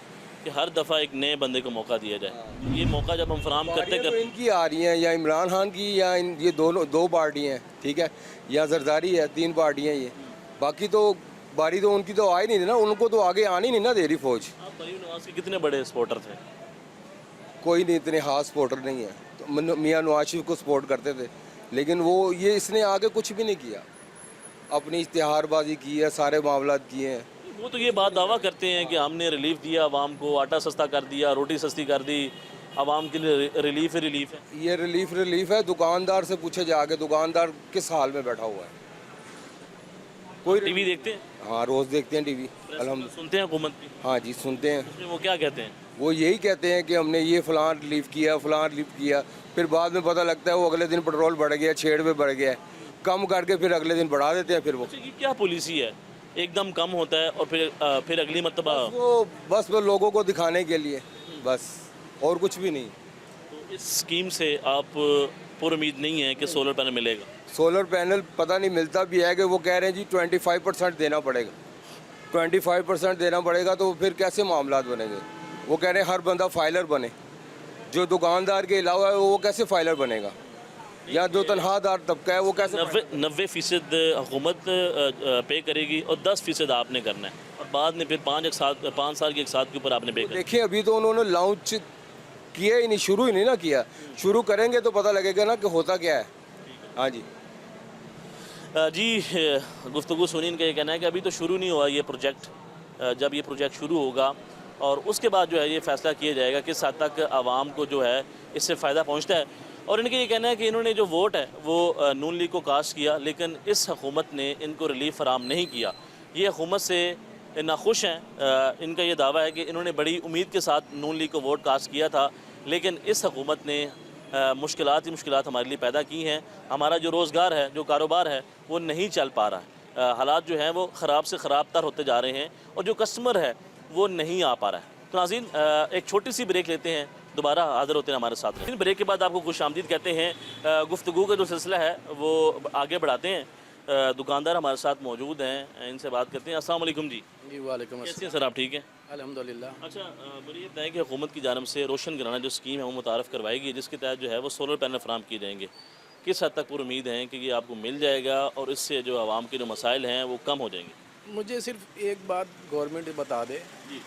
कि हर दफ़ा एक नए बंदे को मौका दिया जाए। ये मौका जब हम फराम करते बारियां तो करते इनकी आ रही हैं, या इमरान खान की, या ये दो पार्टियाँ हैं, ठीक है, या जरदारी है, 3 पार्टियाँ ये। बाकी तो बारी तो उनकी तो आ ही नहीं रही ना, उनको तो आगे आनी नहीं ना दे रही फौज। आप मरीम नवाज़ के कितने बड़े सपोर्टर थे? कोई नहीं, इतने खास सपोर्टर नहीं है। तो मियाँ नवाज शरीफ को सपोर्ट करते थे, लेकिन वो ये इसने आगे कुछ भी नहीं किया। अपनी इश्तिहारबाजी की है, सारे मामला किए हैं। वो तो ये बात दावा करते हैं कि हमने रिलीफ दिया आवाम को, आटा सस्ता कर दिया, रोटी सस्ती कर दी, आवाम के लिए रिलीफ ही रिलीफ है। ये रिलीफ है। दुकानदार से पूछे जाके, दुकानदार किस हाल में बैठा हुआ है। कोई टीवी देखते हैं? हाँ, रोज़ देखते हैं टीवी, अल्हम्दुलिल्लाह। सुनते हैं हुकूमत की? हाँ जी, सुनते हैं। उसमें वो क्या कहते हैं? वो यही कहते हैं कि हमने ये फ़लान रिलीफ किया, फ़लान रिलीफ किया। फिर बाद में पता लगता है वो अगले दिन पेट्रोल बढ़ गया, 6 रुपये बढ़ गया, कम करके फिर अगले दिन बढ़ा देते हैं। फिर वो अच्छा, ये क्या पॉलिसी है? एकदम कम होता है और फिर अगली मरतबा। बस वो लोगों को दिखाने के लिए, बस, और कुछ भी नहीं। तो इस स्कीम से आप पूरी उम्मीद नहीं है कि सोलर पैनल मिलेगा? सोलर पैनल पता नहीं मिलता भी है कि वो कह रहे हैं जी 25% देना पड़ेगा। 25% देना पड़ेगा तो फिर कैसे मामला बनेंगे? वो कह रहे हैं हर बंदा फाइलर बने। जो दुकानदार के अलावा है वो कैसे फाइलर बनेगा? या जो तनख्वाहदार तबका है वो कैसे? 90% हुकूमत पे करेगी और 10% आपने करना है, और बाद में फिर 5 साल के एक साथ के ऊपर आपने पे करना है। देखिए, अभी तो उन्होंने लॉन्च किया ही नहीं, शुरू ही नहीं ना किया। शुरू करेंगे तो पता लगेगा ना कि होता क्या है। हाँ जी। जी, गुफ्तगू सुनी इनका ये कहना है कि अभी तो शुरू नहीं हुआ ये प्रोजेक्ट। जब ये प्रोजेक्ट शुरू होगा और उसके बाद जो है ये फ़ैसला किया जाएगा किस हद तक आवाम को जो है इससे फ़ायदा पहुंचता है। और इनका ये कहना है कि इन्होंने जो वोट है वो नून लीग को कास्ट किया, लेकिन इस हुकूमत ने इनको रिलीफ फराम नहीं किया। ये हुकूमत से नाखुश हैं। इनका ये दावा है कि इन्होंने बड़ी उम्मीद के साथ नून लीग को वोट कास्ट किया था, लेकिन इस हुकूमत ने मुश्किलात ही मुश्किलात हमारे लिए पैदा की हैं। हमारा जो रोज़गार है, जो कारोबार है, वो नहीं चल पा रहा है। हालात जो हैं वो ख़राब से ख़राब तर होते जा रहे हैं और जो कस्टमर है वो नहीं आ पा रहा है। तो नाज़रीन, एक छोटी सी ब्रेक लेते हैं, दोबारा हाज़िर होते हैं हमारे साथ। इन ब्रेक के बाद आपको खुशामदीद कहते हैं। गुफ्तगू का जो सिलसिला है वो आगे बढ़ाते हैं। दुकानदार हमारे साथ मौजूद हैं, इनसे बात करते हैं। अस्सलाम वालेकुम जी। जी वालेकुम कैसे हैं सर, आप ठीक हैं? अल्हम्दुलिल्लाह। अच्छा, मुझे ये बताएं कि हुकूमत की जानब से रोशन कराना जो स्कीम है वो मुतारफ़ करवाएगी, जिसके तहत जो है वो सोलर पैनल फराम किए जाएंगे। किस हद तक पूरी उम्मीद है कि ये आपको मिल जाएगा और इससे जो आवाम के जो मसाइल हैं वो कम हो जाएंगे? मुझे सिर्फ एक बात गवर्नमेंट बता दे, जी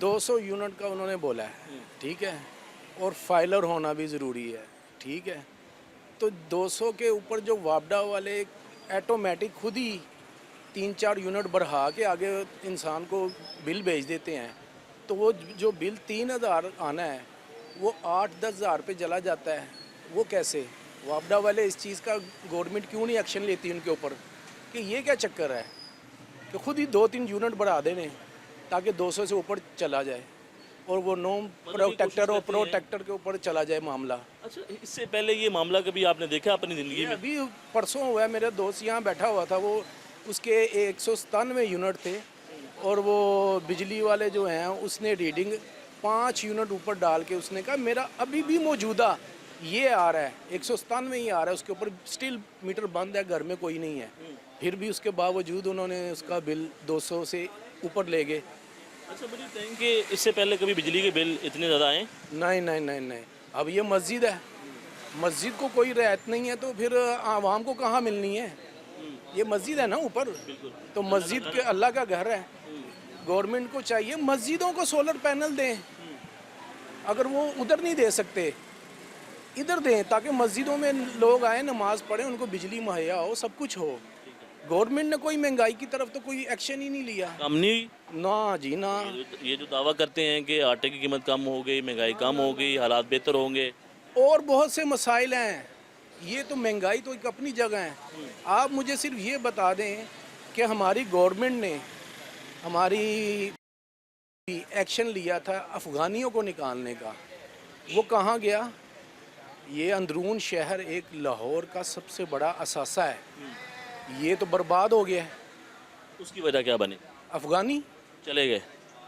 200 यूनिट का उन्होंने बोला है, ठीक है, और फाइलर होना भी ज़रूरी है, ठीक है। तो 200 के ऊपर जो वापडा वाले ऑटोमेटिक खुद ही 3-4 यूनिट बढ़ा के आगे इंसान को बिल भेज देते हैं, तो वो जो बिल 3000 आना है वो 8-10 हज़ार पे चला जाता है। वो कैसे? वापडा वाले इस चीज़ का गवर्नमेंट क्यों नहीं एक्शन लेती उनके ऊपर कि ये क्या चक्कर है कि खुद ही 2-3 यूनिट बढ़ा देने ताकि 200 से ऊपर चला जाए और वो नो प्रोटेक्टर और प्रोटेक्टर के ऊपर चला जाए मामला। अच्छा, इससे पहले ये मामला कभी आपने देखा अपनी ज़िंदगी में? अभी परसों हुआ है, मेरा दोस्त यहाँ बैठा हुआ था, वो उसके 197 यूनिट थे और वो बिजली वाले जो हैं उसने रीडिंग 5 यूनिट ऊपर डाल के उसने कहा मेरा अभी भी मौजूदा ये आ रहा है 197 ही आ रहा है, उसके ऊपर स्टिल मीटर बंद है, घर में कोई नहीं है, फिर भी उसके बावजूद उन्होंने उसका बिल 200 से ऊपर ले गए। अच्छा, बड़ी टाइम के इससे पहले कभी बिजली के बिल इतने ज़्यादा आए? नहीं नहीं नहीं नहीं, अब ये मस्जिद है, मस्जिद को कोई रियायत नहीं है तो फिर आवाम को कहाँ मिलनी है? ये मस्जिद है ना ऊपर, तो मस्जिद के अल्लाह का घर है, गवर्नमेंट को चाहिए मस्जिदों को सोलर पैनल दें। अगर वो उधर नहीं दे सकते इधर दें ताकि मस्जिदों में लोग आए नमाज पढ़ें, उनको बिजली मुहैया हो, सब कुछ हो। गवर्नमेंट ने कोई महंगाई की तरफ तो कोई एक्शन ही नहीं लिया। कम नहीं हुई? ना जी ना। ये जो दावा करते हैं कि आटे की कीमत कम हो गई, महंगाई कम हो गई, हालात बेहतर होंगे, और बहुत से मसाइल हैं, ये तो महंगाई तो एक अपनी जगह है। आप मुझे सिर्फ ये बता दें कि हमारी गवर्नमेंट ने हमारी एक्शन लिया था अफ़गानियों को निकालने का, वो कहाँ गया? ये अंदरून शहर एक लाहौर का सबसे बड़ा असासा है, ये तो बर्बाद हो गया है। उसकी वजह क्या बनी? अफ़गानी चले गए?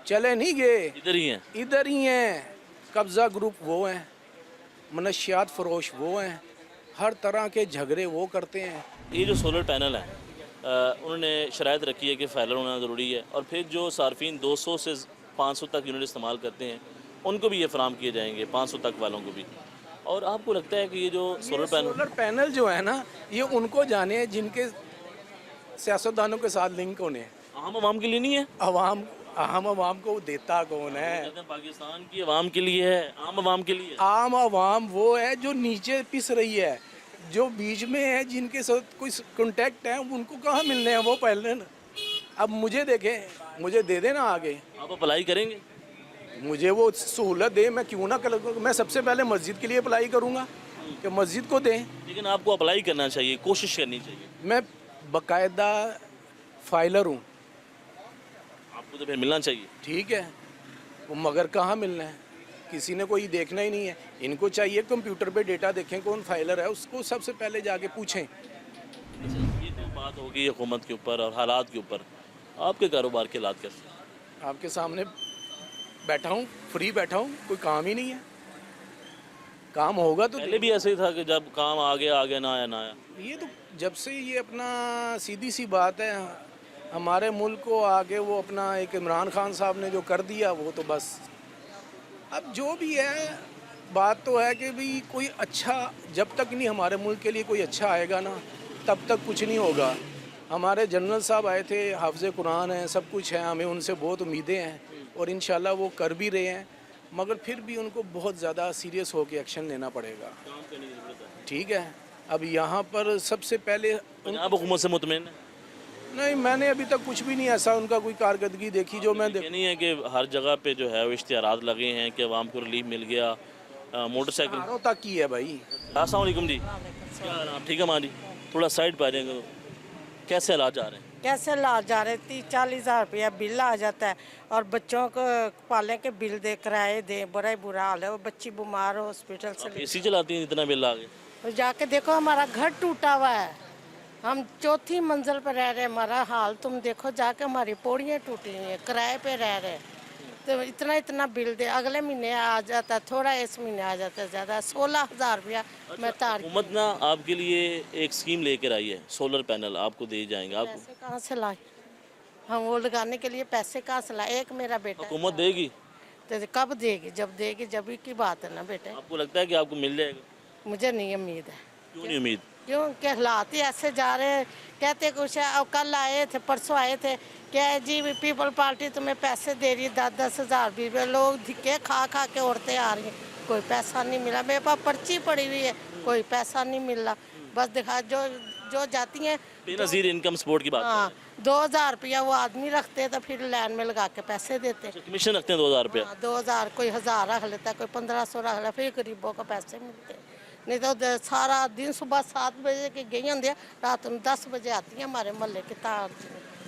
चले नहीं गए, इधर ही हैं। इधर ही हैं। कब्ज़ा ग्रुप वो हैं, मनशियात फरोश वो हैं, हर तरह के झगड़े वो करते हैं। ये जो सोलर पैनल है उन्होंने शराइत रखी है कि फाइलर होना ज़रूरी है, और फिर जो सार्फिन 200 से 500 तक यूनिट इस्तेमाल करते हैं उनको भी ये फराम किए जाएंगे, 500 तक वालों को भी। और आपको लगता है कि ये जो सोलर पैनल जो है ना, ये उनको जाने हैं जिनके सियासतदानों के साथ लिंक होने हैं, आम आवाम के लिए नहीं है? आम आवाम को देता कौन है? कहते हैं पाकिस्तान की आवाम के लिए है, आम आवाम के लिए है। आम आवाम वो है जो नीचे पिस रही है, जो बीच में है, जिनके साथ कोई कॉन्टेक्ट है, उनको कहाँ मिलने हैं वो पहले ना। अब मुझे देखें, मुझे दे देना आगे, आप अप्लाई करेंगे? मुझे वो सहूलत दे, मैं क्यों ना कर, मैं सबसे पहले मस्जिद के लिए अप्लाई करूँगा कि मस्जिद को दें। लेकिन आपको अप्लाई करना चाहिए, कोशिश करनी चाहिए। मैं बाकायदा फाइलर हूँ, आपको तो फिर मिलना चाहिए। ठीक है, वो मगर कहाँ मिलना है? किसी ने कोई देखना ही नहीं है। इनको चाहिए कंप्यूटर पे डेटा देखें कौन फाइलर है, उसको सबसे पहले जाके पूछें। ये तो बात होगी हुकूमत के ऊपर और हालात के ऊपर। आपके कारोबार के हालात कैसे? आपके सामने बैठा हूँ, फ्री बैठा हूँ, कोई काम ही नहीं है। काम होगा तो पहले भी ऐसे ही था कि जब काम आ गया ना आया ना आया। ये तो जब से ये अपना सीधी सी बात है, हमारे मुल्क को आगे वो अपना एक इमरान खान साहब ने जो कर दिया, वो तो बस अब जो भी है, बात तो है कि भाई कोई अच्छा, जब तक नहीं हमारे मुल्क के लिए कोई अच्छा आएगा ना, तब तक कुछ नहीं होगा। हमारे जनरल साहब आए थे, हाफ़िज़ कुरान हैं, सब कुछ है, हमें उनसे बहुत उम्मीदें हैं और इंशाल्लाह वो कर भी रहे हैं, मगर फिर भी उनको बहुत ज़्यादा सीरियस होकर एक्शन लेना पड़ेगा। ठीक है, अब यहाँ पर सबसे पहले पंजाब हुकूमत से मुतमईन है? नहीं, मैंने अभी तक कुछ भी नहीं ऐसा उनका कोई कारकर्दगी देखी जो मैं ये नहीं है कि हर जगह पे जो है वो इश्तिहारात लगे हैं कि आवाम को रिलीफ मिल गया, मोटरसाइकिल हारों तक की है भाई। अस्सलाम वालेकुम जी, क्या हाल है? आप ठीक है माँ जी? थोड़ा साइड पर आ जाएंगे तो कैसे हालात जा रहे हैं? कैसे ला जा रहे 30-40 हज़ार रुपया बिल आ जाता है और बच्चों को पालने के बिल दे, किराए दे, बड़ा ही बुरा हाल है। वो बच्ची बीमार हो, हॉस्पिटल से एसी चलाती हैं, इतना बिल आ गया? और जाके देखो हमारा घर टूटा हुआ है, हम 4थी मंजिल पर रह रहे हैं, हमारा हाल तुम देखो जाके, हमारी पौड़ियाँ टूटी हुई हैं, किराए पे रह रहे हैं, तो इतना बिल दे, अगले महीने आ जाता है थोड़ा, इस महीने आ जाता है ज़्यादा, 16,000 रुपया मैं तार। हुकूमत ना आपके लिए एक स्कीम लेकर आई है, सोलर पैनल आपको दिए जाएंगे। आपको पैसे कहाँ से लाए? हम वो लगाने के लिए पैसे कहाँ से लाए? एक मेरा बेटा हुकूमत देगी? तो कब देगी? जब देगी जब ही की बात है ना बेटे। आपको लगता है कि आपको मिल जाएगा? मुझे नहीं उम्मीद है। क्यों नहीं उम्मीद? क्यों कि हालात ही ऐसे जा रहे हैं। कहते कुछ है, और कल आए थे, परसों आए थे, क्या है जी पीपल पार्टी तुम्हें पैसे दे रही है 10-10 हज़ार भी। लोग धिक्के खा खा के औरतें आ रही हैं, कोई पैसा नहीं मिला। मेरे पास पर्ची पड़ी हुई है, कोई पैसा नहीं मिल रहा। बस दिखा जो जो जाती हैं। बेनज़ीर इनकम सपोर्ट की बात हाँ, 2,000 रुपया वो आदमी रखते हैं, तो फिर लाइन में लगा के पैसे देते हैं। कमीशन रखते हैं 2,000 रुपया। 2,000, कोई 1,000 रख लेता है, कोई 1,500 रख लेता है, फिर गरीबों को पैसे मिलते हैं। नहीं तो सारा दिन सुबह 7 बजे की गई होंगी, रात में 10 बजे आती हैं हमारे मोहल्ले की तार।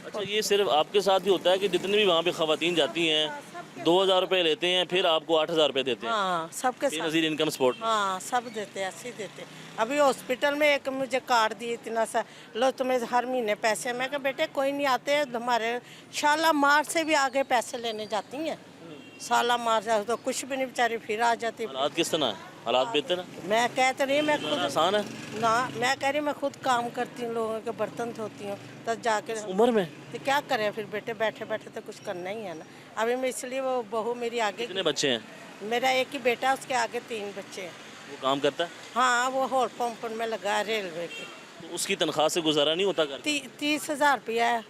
अच्छा, ये सिर्फ आपके साथ ही होता है कि जितनी भी वहाँ पे खवातीन जाती हैं 2,000 रुपये लेते हैं, फिर आपको 8,000 रुपये देते हैं? हाँ, सबके साथ। Benazir income support. हाँ, सब देते हैं, ऐसे ही देते हैं। अभी हॉस्पिटल में एक मुझे कार्ड दिए इतना सा, लो तुम्हें हर महीने पैसे। मैं कहा बेटे कोई नहीं आते, हमारे शालामार से भी आगे पैसे लेने जाती हैं। शालामार से तो कुछ भी नहीं, बेचारी फिर आ जाती। हालात किस तरह है? हालात बेहतर है? मैं कहते नहीं, मैं खुद आसान है ना, मैं कह रही मैं खुद काम करती हूँ, लोगों के बर्तन धोती हूँ, तब जाके उम्र में? तो क्या करें फिर बेटे, बैठे बैठे तो कुछ करना ही है ना। अभी मैं इसलिए वो बहू मेरी आगे, कितने बच्चे हैं? मेरा एक ही बेटा, उसके आगे 3 बच्चे हैं। वो काम करता है? हाँ, वो होल पंप में लगा है रेलवे के। तो उसकी तनख्वाह से गुजारा नहीं होता घर? 30,000 रुपया है।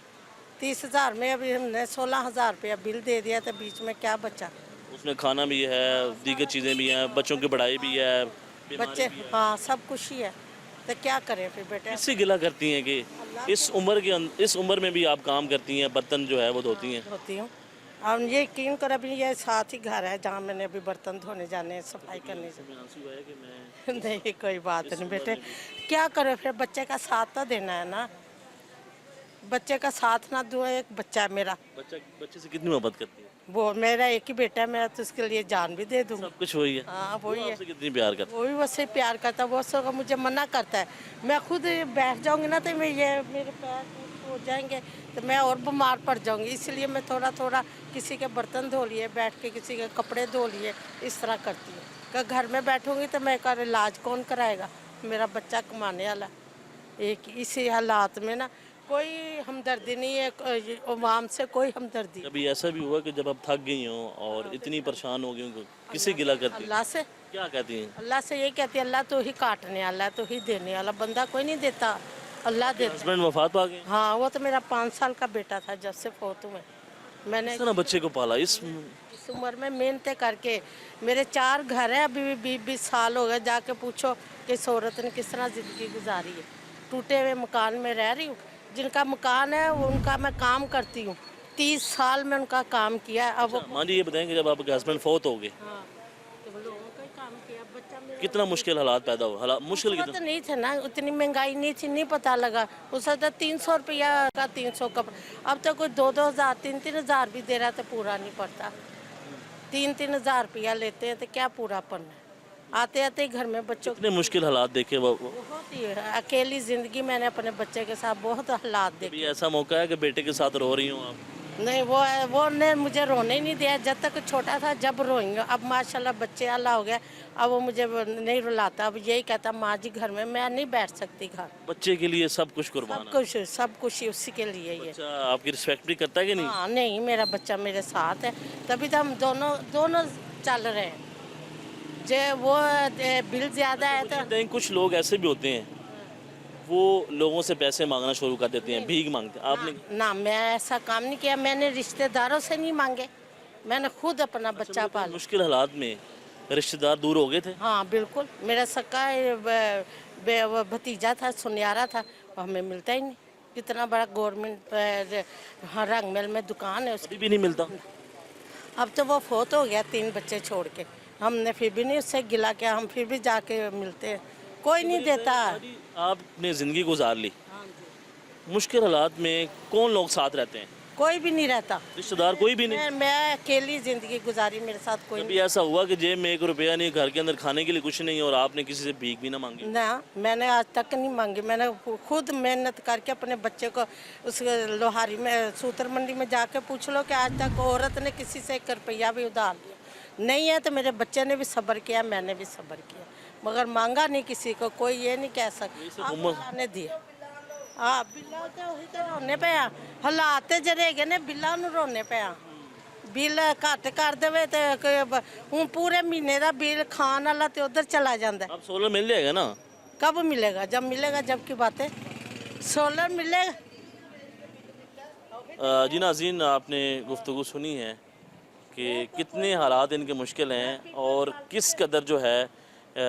30,000 में अभी हमने 16,000 रुपया बिल दे दिया, तो बीच में क्या बचा? उसमें खाना भी है, दीगर चीज़ें भी हैं, बच्चों की पढ़ाई भी है, बीमारी बच्चे, भी है। हाँ, सब कुछ ही है, तो क्या करें फिर बेटे। किससे गिला करती हैं कि इस उम्र में भी आप काम करती हैं, बर्तन जो है वो धोती हैं? होती हूँ। अब ये यकीन कर, अभी ये साथ ही घर है जहाँ मैंने अभी बर्तन धोने जाने, सफाई करने जाने। नहीं, कोई बात नहीं बेटे, क्या करें फिर, बच्चे का साथ तो देना है ना। बच्चे का साथ ना दो, एक बच्चा है मेरा। बच्चे से कितनी मोहब्बत करती है? वो मेरा एक ही बेटा है, मैं तो उसके लिए जान भी दे दूँगी। सब कुछ वही है? हाँ, वही है। आपसे कितनी प्यार करता है? वो भी मुझसे प्यार करता है, वो सब मुझे मना करता है। मैं खुद बैठ जाऊंगी ना, तो मैं ये मेरे पैर हो जाएंगे, तो मैं और बीमार पड़ जाऊंगी। इसलिए मैं थोड़ा थोड़ा किसी के बर्तन धो लिए, बैठ के किसी के कपड़े धो लिए, इस तरह करती हूँ। कि घर में बैठूंगी तो मैं कर इलाज कौन कराएगा? मेरा बच्चा कमाने वाला। एक इसी हालात में ना कोई हमदर्दी नहीं है, अवाम से कोई हमदर्दी। कभी ऐसा भी हुआ कि जब आप थक गई हो और इतनी परेशान हो गई हो, किससे गिला करती हैं? अल्लाह से। क्या कहती हैं? अल्लाह से ये कहती है, अल्लाह तो ही काटने वाला है, तो ही देने वाला, बंदा कोई नहीं देता, अल्लाह देता। हस्बैंड वफात पा गए? हाँ, वो तो मेरा 5 साल का बेटा था जब से फोत हुए। मैंने किस तरह बच्चे को पाला इस इस उम्र में मेहनतें करके। मेरे 4 घर हैं, अभी भी 20-20 साल हो गए। जाके पूछो कि इस औरत ने किस तरह ज़िंदगी गुजारी है। टूटे हुए मकान में रह रही हूँ। जिनका मकान है वो उनका मैं काम करती हूँ, 30 साल में उनका काम किया है। अब वो माँ जी ये बताएं कि जब आपके हस्बैंड फौत हो गए, हाँ, तो वो लोगों का ही काम किया। बच्चा मेरा कितना मुश्किल हालात पैदा हुआ? हालात मुश्किल वो कितना? तो नहीं थे ना, उतनी महंगाई नहीं थी, नहीं पता लगा। उसे तो 300 रुपया का 300 कप, अब तो कोई 2-2 हज़ार 3-3 हज़ार भी दे रहा तो पूरा नहीं पड़ता। 3-3 हज़ार रुपया लेते हैं तो क्या पूरा पड़ना है? आते आते ही घर में बच्चों इतने मुश्किल हालात देखे वो बहुत ही अकेली ज़िंदगी मैंने अपने बच्चे के साथ बहुत हालात देखे। कभी ऐसा मौका है कि बेटे के साथ रो रही हूँ आप? नहीं, वो ने मुझे रोने ही नहीं दिया जब तक छोटा था, जब रोएंगे। अब माशाल्लाह बच्चे अल्लाह हो गया, अब वो मुझे नहीं रुलाता। अब यही कहता, माँ जी घर में मैं नहीं बैठ सकती घर। बच्चे के लिए सब कुछ कुर्बान है। सब कुछ ही उसी के लिए ही है। बच्चा आपकी रिस्पेक्ट भी करता है कि नहीं? हाँ, नहीं, मेरा बच्चा मेरे साथ है, तभी तो हम दोनों चल रहे हैं। जो वो बिल ज़्यादा है तो कहते हैं कुछ लोग ऐसे भी होते हैं, वो लोगों से पैसे मांगना शुरू कर देते हैं, भीख मांगते हैं। आपने ना, मैं ऐसा काम नहीं किया। मैंने रिश्तेदारों से नहीं मांगे, मैंने खुद अपना बच्चा पाला। मुश्किल हालात में रिश्तेदार दूर हो गए थे? हाँ, बिल्कुल। मेरा सक्का वो भतीजा था, सुनियारा था, वो हमें मिलता ही नहीं। कितना बड़ा गवर्नमेंट रंगमहल में दुकान है उसकी, अभी भी नहीं मिलता? अब तो वो फोत हो गया 3 बच्चे छोड़ के। हमने फिर भी नहीं उससे गिला किया, हम फिर भी जाके मिलते हैं, कोई नहीं देता। आपने ज़िंदगी गुजार ली, मुश्किल हालात में कौन लोग साथ रहते हैं? कोई भी नहीं रहता, रिश्तेदार कोई भी नहीं? मैं अकेली ज़िंदगी गुजारी, मेरे साथ कोई कभी ऐसा हुआ कि जेब में 1 रुपया नहीं, घर के अंदर खाने के लिए कुछ नहीं और आपने किसी से भीख भी ना मांगी? ना, मैंने आज तक नहीं मांगी। मैंने खुद मेहनत करके अपने बच्चे को उस लोहारी में, सूतर मंडी में जाके पूछ लो कि आज तक औरत ने किसी से 1 रुपया भी उधार लिया नहीं है। तो मेरे बच्चे ने भी सब्र किया, मैंने भी सब्र किया, मगर मांगा नहीं किसी को। कोई ये नहीं कह सकता ने दिया। हाँ, बिल्ला तो वही तो रोने पे आ, हालात जरे गए ने, बिल्ला नूं रोने पे आ। बिल घट कर देवे तो हूँ पूरे महीने का बिल खान वाला तो उधर चला जाता है। अब सोलर मिल जाएगा ना? कब मिलेगा? जब मिलेगा जब की बात है। सोलर मिलेगा। जी नाज़रीन, आपने गुफ्तगू सुनी है कि कितने हालात इनके मुश्किल हैं और किस कदर जो है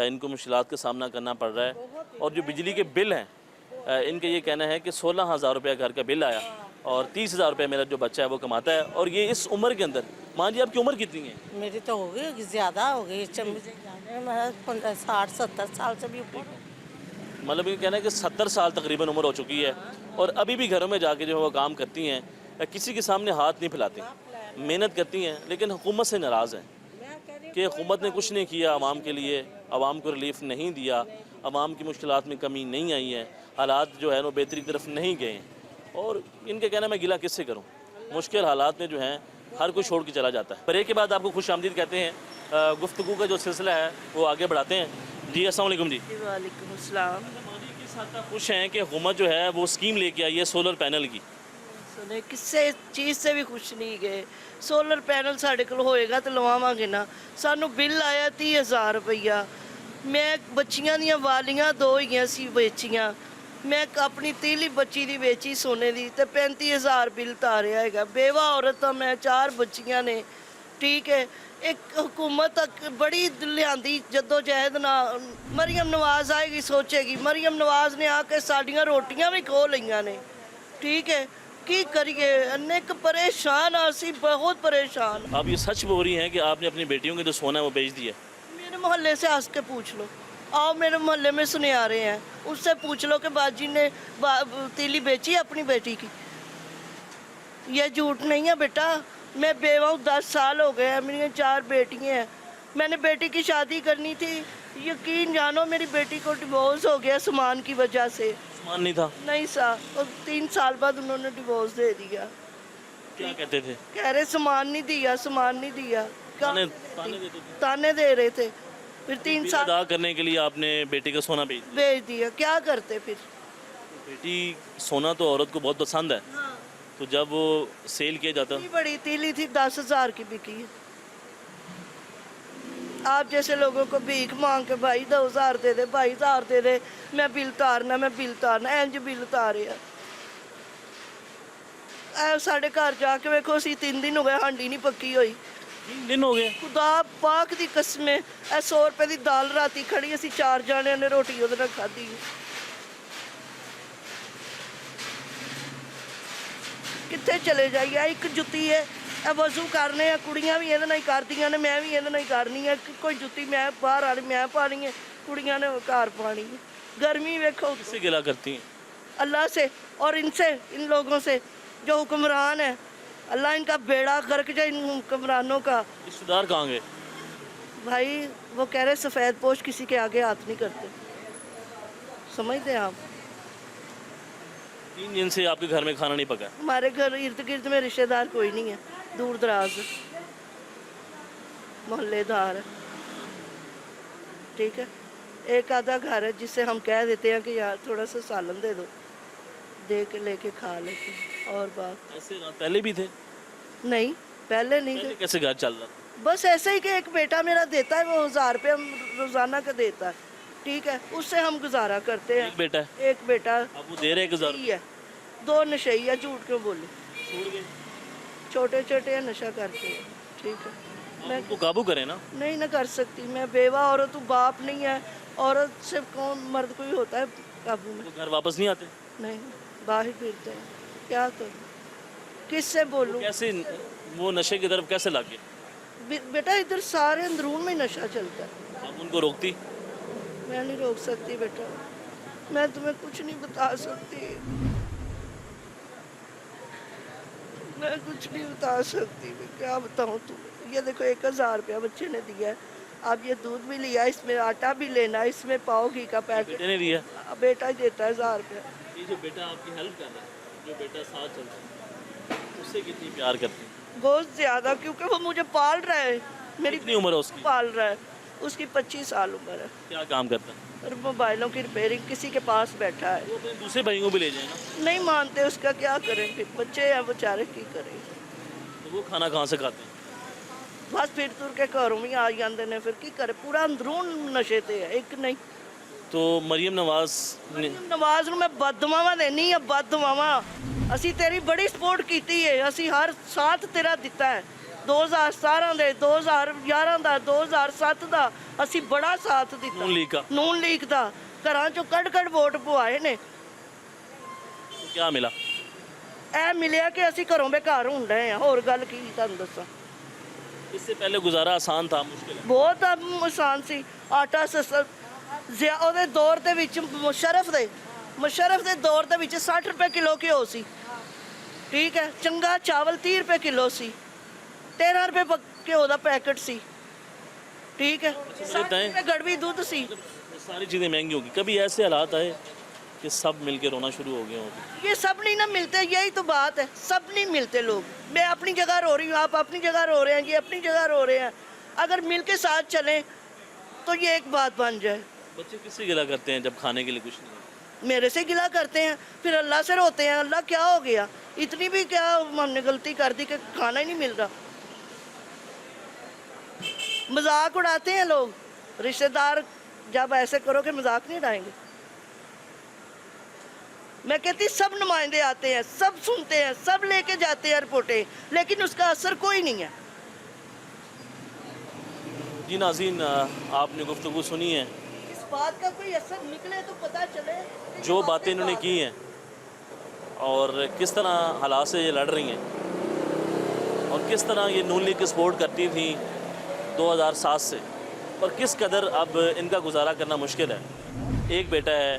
इनको मुश्किलात का सामना करना पड़ रहा है। और जो बिजली के बिल हैं, इनका ये कहना है कि 16,000 रुपये घर का बिल आया और 30,000 रुपये मेरा जो बच्चा है वो कमाता है। और ये इस उम्र के अंदर, मान जी आपकी उम्र कितनी है? मेरी तो हो गई ज़्यादा हो गई, मुझे जाने में 60-70 साल से भी ऊपर। मतलब ये कहना है कि 70 साल तकरीबन उम्र हो चुकी है और अभी भी घरों में जाके जो है वो काम करती हैं, किसी के सामने हाथ नहीं फैलाती, मेहनत करती हैं, लेकिन हुकूमत से नाराज़ हैं कि हुकूमत ने कुछ नहीं किया आवाम के लिए, आवाम को रिलीफ नहीं दिया, आवाम की मुश्किलात में कमी नहीं आई है, हालात जो है वो बेहतरी की तरफ नहीं गए हैं। और इनके कहना मैं गिला किससे करूँ? मुश्किल हालात में जो हैं हर कोई छोड़ के चला जाता है। ब्रेक के बाद आपको खुश आमदीद कहते हैं। गुफ्तगू का जो सिलसिला है वो आगे बढ़ाते हैं। जी अस्सलाम वालेकुम जी। वालेकुम अस्सलाम। किस हद तक खुश हैं कि हुकूमत जो है वो स्कीम लेके आई है सोलर पैनल की? सुने किसी चीज़ से भी खुश नहीं गए। सोलर पैनल साढ़े को होएगा तो लवावांगे ना। सानू बिल आया 30,000 रुपया। मैं बच्चियां दियां वालियां 2 ही सी बेचियां। मैं अपनी तीली बच्ची दी बेची सोने दी ते 35,000 बिल तारिया हैगा। बेवा औरत तो मैं 4 बच्चियां ने, ठीक है। एक हुकूमत तक बड़ी लियांदी जद्दोजहद ना। मरियम नवाज आएगी सोचेगी, मरियम नवाज ने आके साड़ियाँ रोटियां भी खो लियां ने, ठीक है। की करिए, अनेक परेशान, असी बहुत परेशान। आप ये सच बोल रही हैं कि आपने अपनी बेटियों के जो सोना है वो बेच दिया? मेरे मोहल्ले से हंस के पूछ लो, आओ मेरे मोहल्ले में सुनियारे हैं, उससे पूछ लो कि बाजी ने तीली बेची अपनी बेटी की। ये झूठ नहीं है बेटा। मैं बेवा हूँ, 10 साल हो गए हैं, मेरी 4 बेटियाँ हैं। मैंने बेटी की शादी करनी थी, यकीन जानो मेरी बेटी को डिवोर्स हो गया सामान की वजह से। सामान नहीं था? नहीं सा, और 3 साल बाद उन्होंने डिवोर्स दे दिया। क्या कहते थे? कह रहे सामान नहीं दिया, सामान नहीं दिया। ताने देते थे? ताने दे रहे थे। फिर 3 बिल साल अदा करने के लिए आपने बेटी का सोना बेच दिया? भेज दिया। क्या करते फिर? बेटी सोना तो औरत को बहुत पसंद है, तो जब वो सेल किया जाता? इतनी बड़ी तीली थी, 10,000 की बिकी है। आप जैसे लोगों को भीख मांग के भाई 2,000 दे दे, भाई 1,000 दे दे, मैं बिल तारना, मैं बिल तारना, इंज बिल तारे साढ़े घर जाके वेखो, असी 3 दिन हो गए हांडी नहीं पक्की हुई। 3 दिन हो गए? खुदा पाक दी कसमें, 100 रुपए की दाल राती खड़ी, असी 4 जाने ने रोटी ਉਹਦੇ ਨਾਲ खाधी। कित्थे चले जाइए? एक जुत्ती है, वजू करने कुड़ियां भी ਇਹਦੇ ਨਾਲ ਹੀ ਕਰਦੀਆਂ ਨੇ, मैं भी ਇਹਦੇ ਨਾਲ ਹੀ करनी है। कोई जुत्ती मैं बाहर आनी, मैं पानी है, कुड़ियां ने घर पानी है। गर्मी वेखो। किससे गिला करती हैं? अल्लाह से और इनसे, इन लोगों से जो हुक्मरान है। अल्लाह इनका बेड़ा गर्क जाए, इन हुक्मरानों का। रिश्तेदार कहाँ गए? भाई वो कह रहे सफ़ेद पोश किसी के आगे हाथ नहीं करते, समझते हैं आप? 3 दिन से आपके घर में खाना नहीं पका? हमारे घर इर्द गिर्द में रिश्तेदार कोई नहीं है, दूर दराज मोहल्लेदार है, ठीक है। एक आधा घर है जिससे हम कह देते हैं कि यार थोड़ा सा सालन दे दो, दे के लेके खा लेते हैं। और बात ऐसे पहले भी थे? नहीं, पहले नहीं पहले थे। कैसे घर चल रहा? बस ऐसे ही कि एक बेटा मेरा देता है, वो 1,000 रुपये रोज़ाना का देता है, ठीक है। उससे हम गुजारा करते हैं। एक बेटा है? एक बेटा अब वो दे रहे 1,000? है, 2 नशेई है, झूठ क्यों बोले, छोड़ गए? छोटे छोटे नशा करते हैं, ठीक है। मैं उनको काबू करें ना? नहीं ना कर सकती, मैं बेवा औरत हूँ, बाप नहीं है। औरत से कौन मर्द कोई होता है काबू में? वो घर वापस नहीं आते? नहीं, बाहर फिरते हैं, क्या करूँ, किससे बोलूँ? कैसे वो नशे की तरफ कैसे लग गए? बेटा इधर सारे अंदरून में नशा चलता है। आप उनको रोकती? मैं नहीं रोक सकती बेटा, मैं तुम्हें कुछ नहीं बता सकती, मैं कुछ नहीं बता सकती। मैं क्या बताऊँ तुम्हें? ये देखो 1,000 रुपया बच्चे ने दिया है। अब ये दूध भी लिया, इसमें आटा भी लेना, इसमें पाव घी का पैकेट बेटे ने दिया? बेटा ही देता है 1,000 रुपया। ये जो बेटा आपकी हेल्प कर रहा है, जो बेटा साथ चलता है, उससे कितनी प्यार करती है? बहुत ज़्यादा, क्योंकि वो मुझे पाल रहा है। मेरी कितनी उम्र है उसकी? पाल रहा है, उसकी 25 साल उम्र है। क्या काम करता है? और मोबाइलों की रिपेयरिंग, किसी के पास बैठा है। वो अपने दूसरे भाइयों को भी ले जाए ना? नहीं मानते, उसका क्या करें फिर, बच्चे हैं बेचारे, की करें। तो वो खाना कहाँ से खाते हैं? बस फिर तुर के घरों में आ जाते हैं, फिर की करे, पूरा अंदरून नशे ते है, एक नहीं। तो मरीम नवाज ने ਨਵਾਜ਼ ਨੂੰ ਮੈਂ ਬਦਦੁਆਵਾਂ ਦੇਣੀ ਆ ਬਦਦੁਆਵਾਂ ਅਸੀਂ ਤੇਰੀ ਬੜੀ ਸਪੋਰਟ ਕੀਤੀ ਹੈ ਅਸੀਂ ਹਰ ਸਾਥ ਤੇਰਾ ਦਿੱਤਾ ਹੈ 2017 ਦੇ 2011 ਦਾ 2007 ਦਾ ਅਸੀਂ ਬੜਾ ਸਾਥ ਦਿੱਤਾ नून लीग का ਨੂਨ ਲੀਗ ਦਾ ਘਰਾਂ ਚੋਂ ਕੱਢ ਵੋਟ ਪਵਾਏ ਨੇ तो क्या मिला? ਇਹ ਮਿਲਿਆ ਕਿ ਅਸੀਂ ਘਰੋਂ ਬੇਘਰ ਹੁੰਦੇ ਆ ਹੋਰ ਗੱਲ ਕੀ ਤੁਹਾਨੂੰ ਦੱਸਾਂ इससे पहले गुजारा आसान था, मुश्किल है। ਬਹੁਤ ਆਸਾਨ ਸੀ ਆਟਾ ਸਸਤਾ ਉਹਦੇ ਦੌਰ ਦੇ ਵਿੱਚ ਮੁਸ਼ਰਫ ਦੇ ਦੌਰ ਦੇ ਵਿੱਚ 60 ਰੁਪਏ ਕਿਲੋ ਘਿਓ ਸੀ ਠੀਕ ਹੈ ਚੰਗਾ ਚਾਵਲ 30 ਰੁਪਏ ਕਿਲੋ ਸੀ 13 ਰੁਪਏ ਘਿਓ ਦਾ ਪੈਕਟ ਸੀ ठीक है 60 रुपए गड़वी दूध सी सारी चीज़ें महंगी होगी। कभी ऐसे हालात आए कि सब मिलके रोना शुरू हो गए हों? ये सब नहीं ना मिलते यही तो बात है सब नहीं मिलते लोग मैं अपनी जगह रो रही हूँ आप अपनी जगह रो रहे हैं ये अपनी जगह रो रहे हैं अगर मिल के साथ चलें तो ये एक बात बन जाए। बच्चे किससे गिला करते हैं जब खाने के लिए कुछ नहीं है? मेरे से गिला करते हैं फिर अल्लाह से रोते हैं अल्लाह क्या हो गया इतनी भी क्या हमने गलती कर दी कि खाना ही नहीं मिल रहा। मजाक उड़ाते हैं लोग रिश्तेदार जब ऐसे करो कि मजाक नहीं उड़ाएंगे। मैं कहती सब नुमाइंदे आते हैं सब सुनते हैं सब लेके जाते हैं रिपोर्टें लेकिन उसका असर कोई नहीं है। जी नाज़रीन आपने गुफ्तगू सुनी है, इस बात का कोई असर निकले तो पता चले कि जो ये बातें इन्होंने की हैं और किस तरह हालात से ये लड़ रही हैं और किस तरह ये नून लीग की सपोर्ट करती थी 2007 से और किस कदर अब इनका गुजारा करना मुश्किल है। एक बेटा है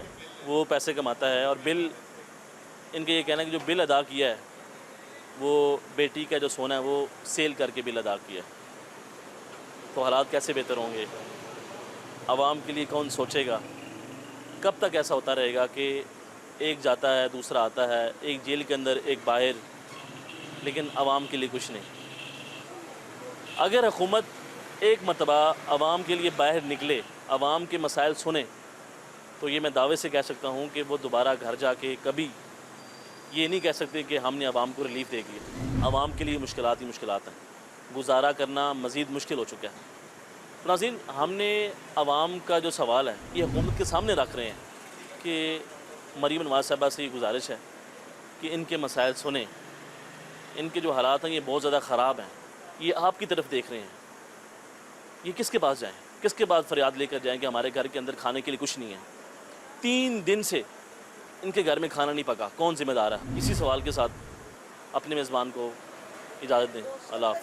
वो पैसे कमाता है और बिल इनका ये कहना है कि जो बिल अदा किया है वो बेटी का जो सोना है वो सेल करके बिल अदा किया है। तो हालात कैसे बेहतर होंगे, आवाम के लिए कौन सोचेगा? कब तक ऐसा होता रहेगा कि एक जाता है दूसरा आता है, एक जेल के अंदर एक बाहर, लेकिन आवाम के लिए कुछ नहीं। अगर हुकूमत एक मरतबा आवाम के लिए बाहर निकले, आवाम के मसाइल सुने, तो ये मैं दावे से कह सकता हूँ कि वो दोबारा घर जाके कभी ये नहीं कह सकते कि हमने आवाम को रिलीफ दे दिया। आवाम के लिए मुश्किलात ही मुश्किलात हैं, गुजारा करना मज़ीद मुश्किल हो चुका है। तो नाज़रीन हमने आवाम का जो सवाल है ये हुकूमत के सामने रख रहे हैं कि मरीम नवाज साहबा से ये गुजारिश है कि इनके मसाइल सुने, इनके जो हालात हैं ये बहुत ज़्यादा ख़राब हैं, ये आपकी तरफ देख रहे हैं। ये किसके पास जाएं, किसके पास फरियाद लेकर जाएं कि हमारे घर के अंदर खाने के लिए कुछ नहीं है? 3 दिन से इनके घर में खाना नहीं पका, कौन ज़िम्मेदार है? इसी सवाल के साथ अपने मेज़बान को इजाज़त दें। अल्लाह हाफ़िज़।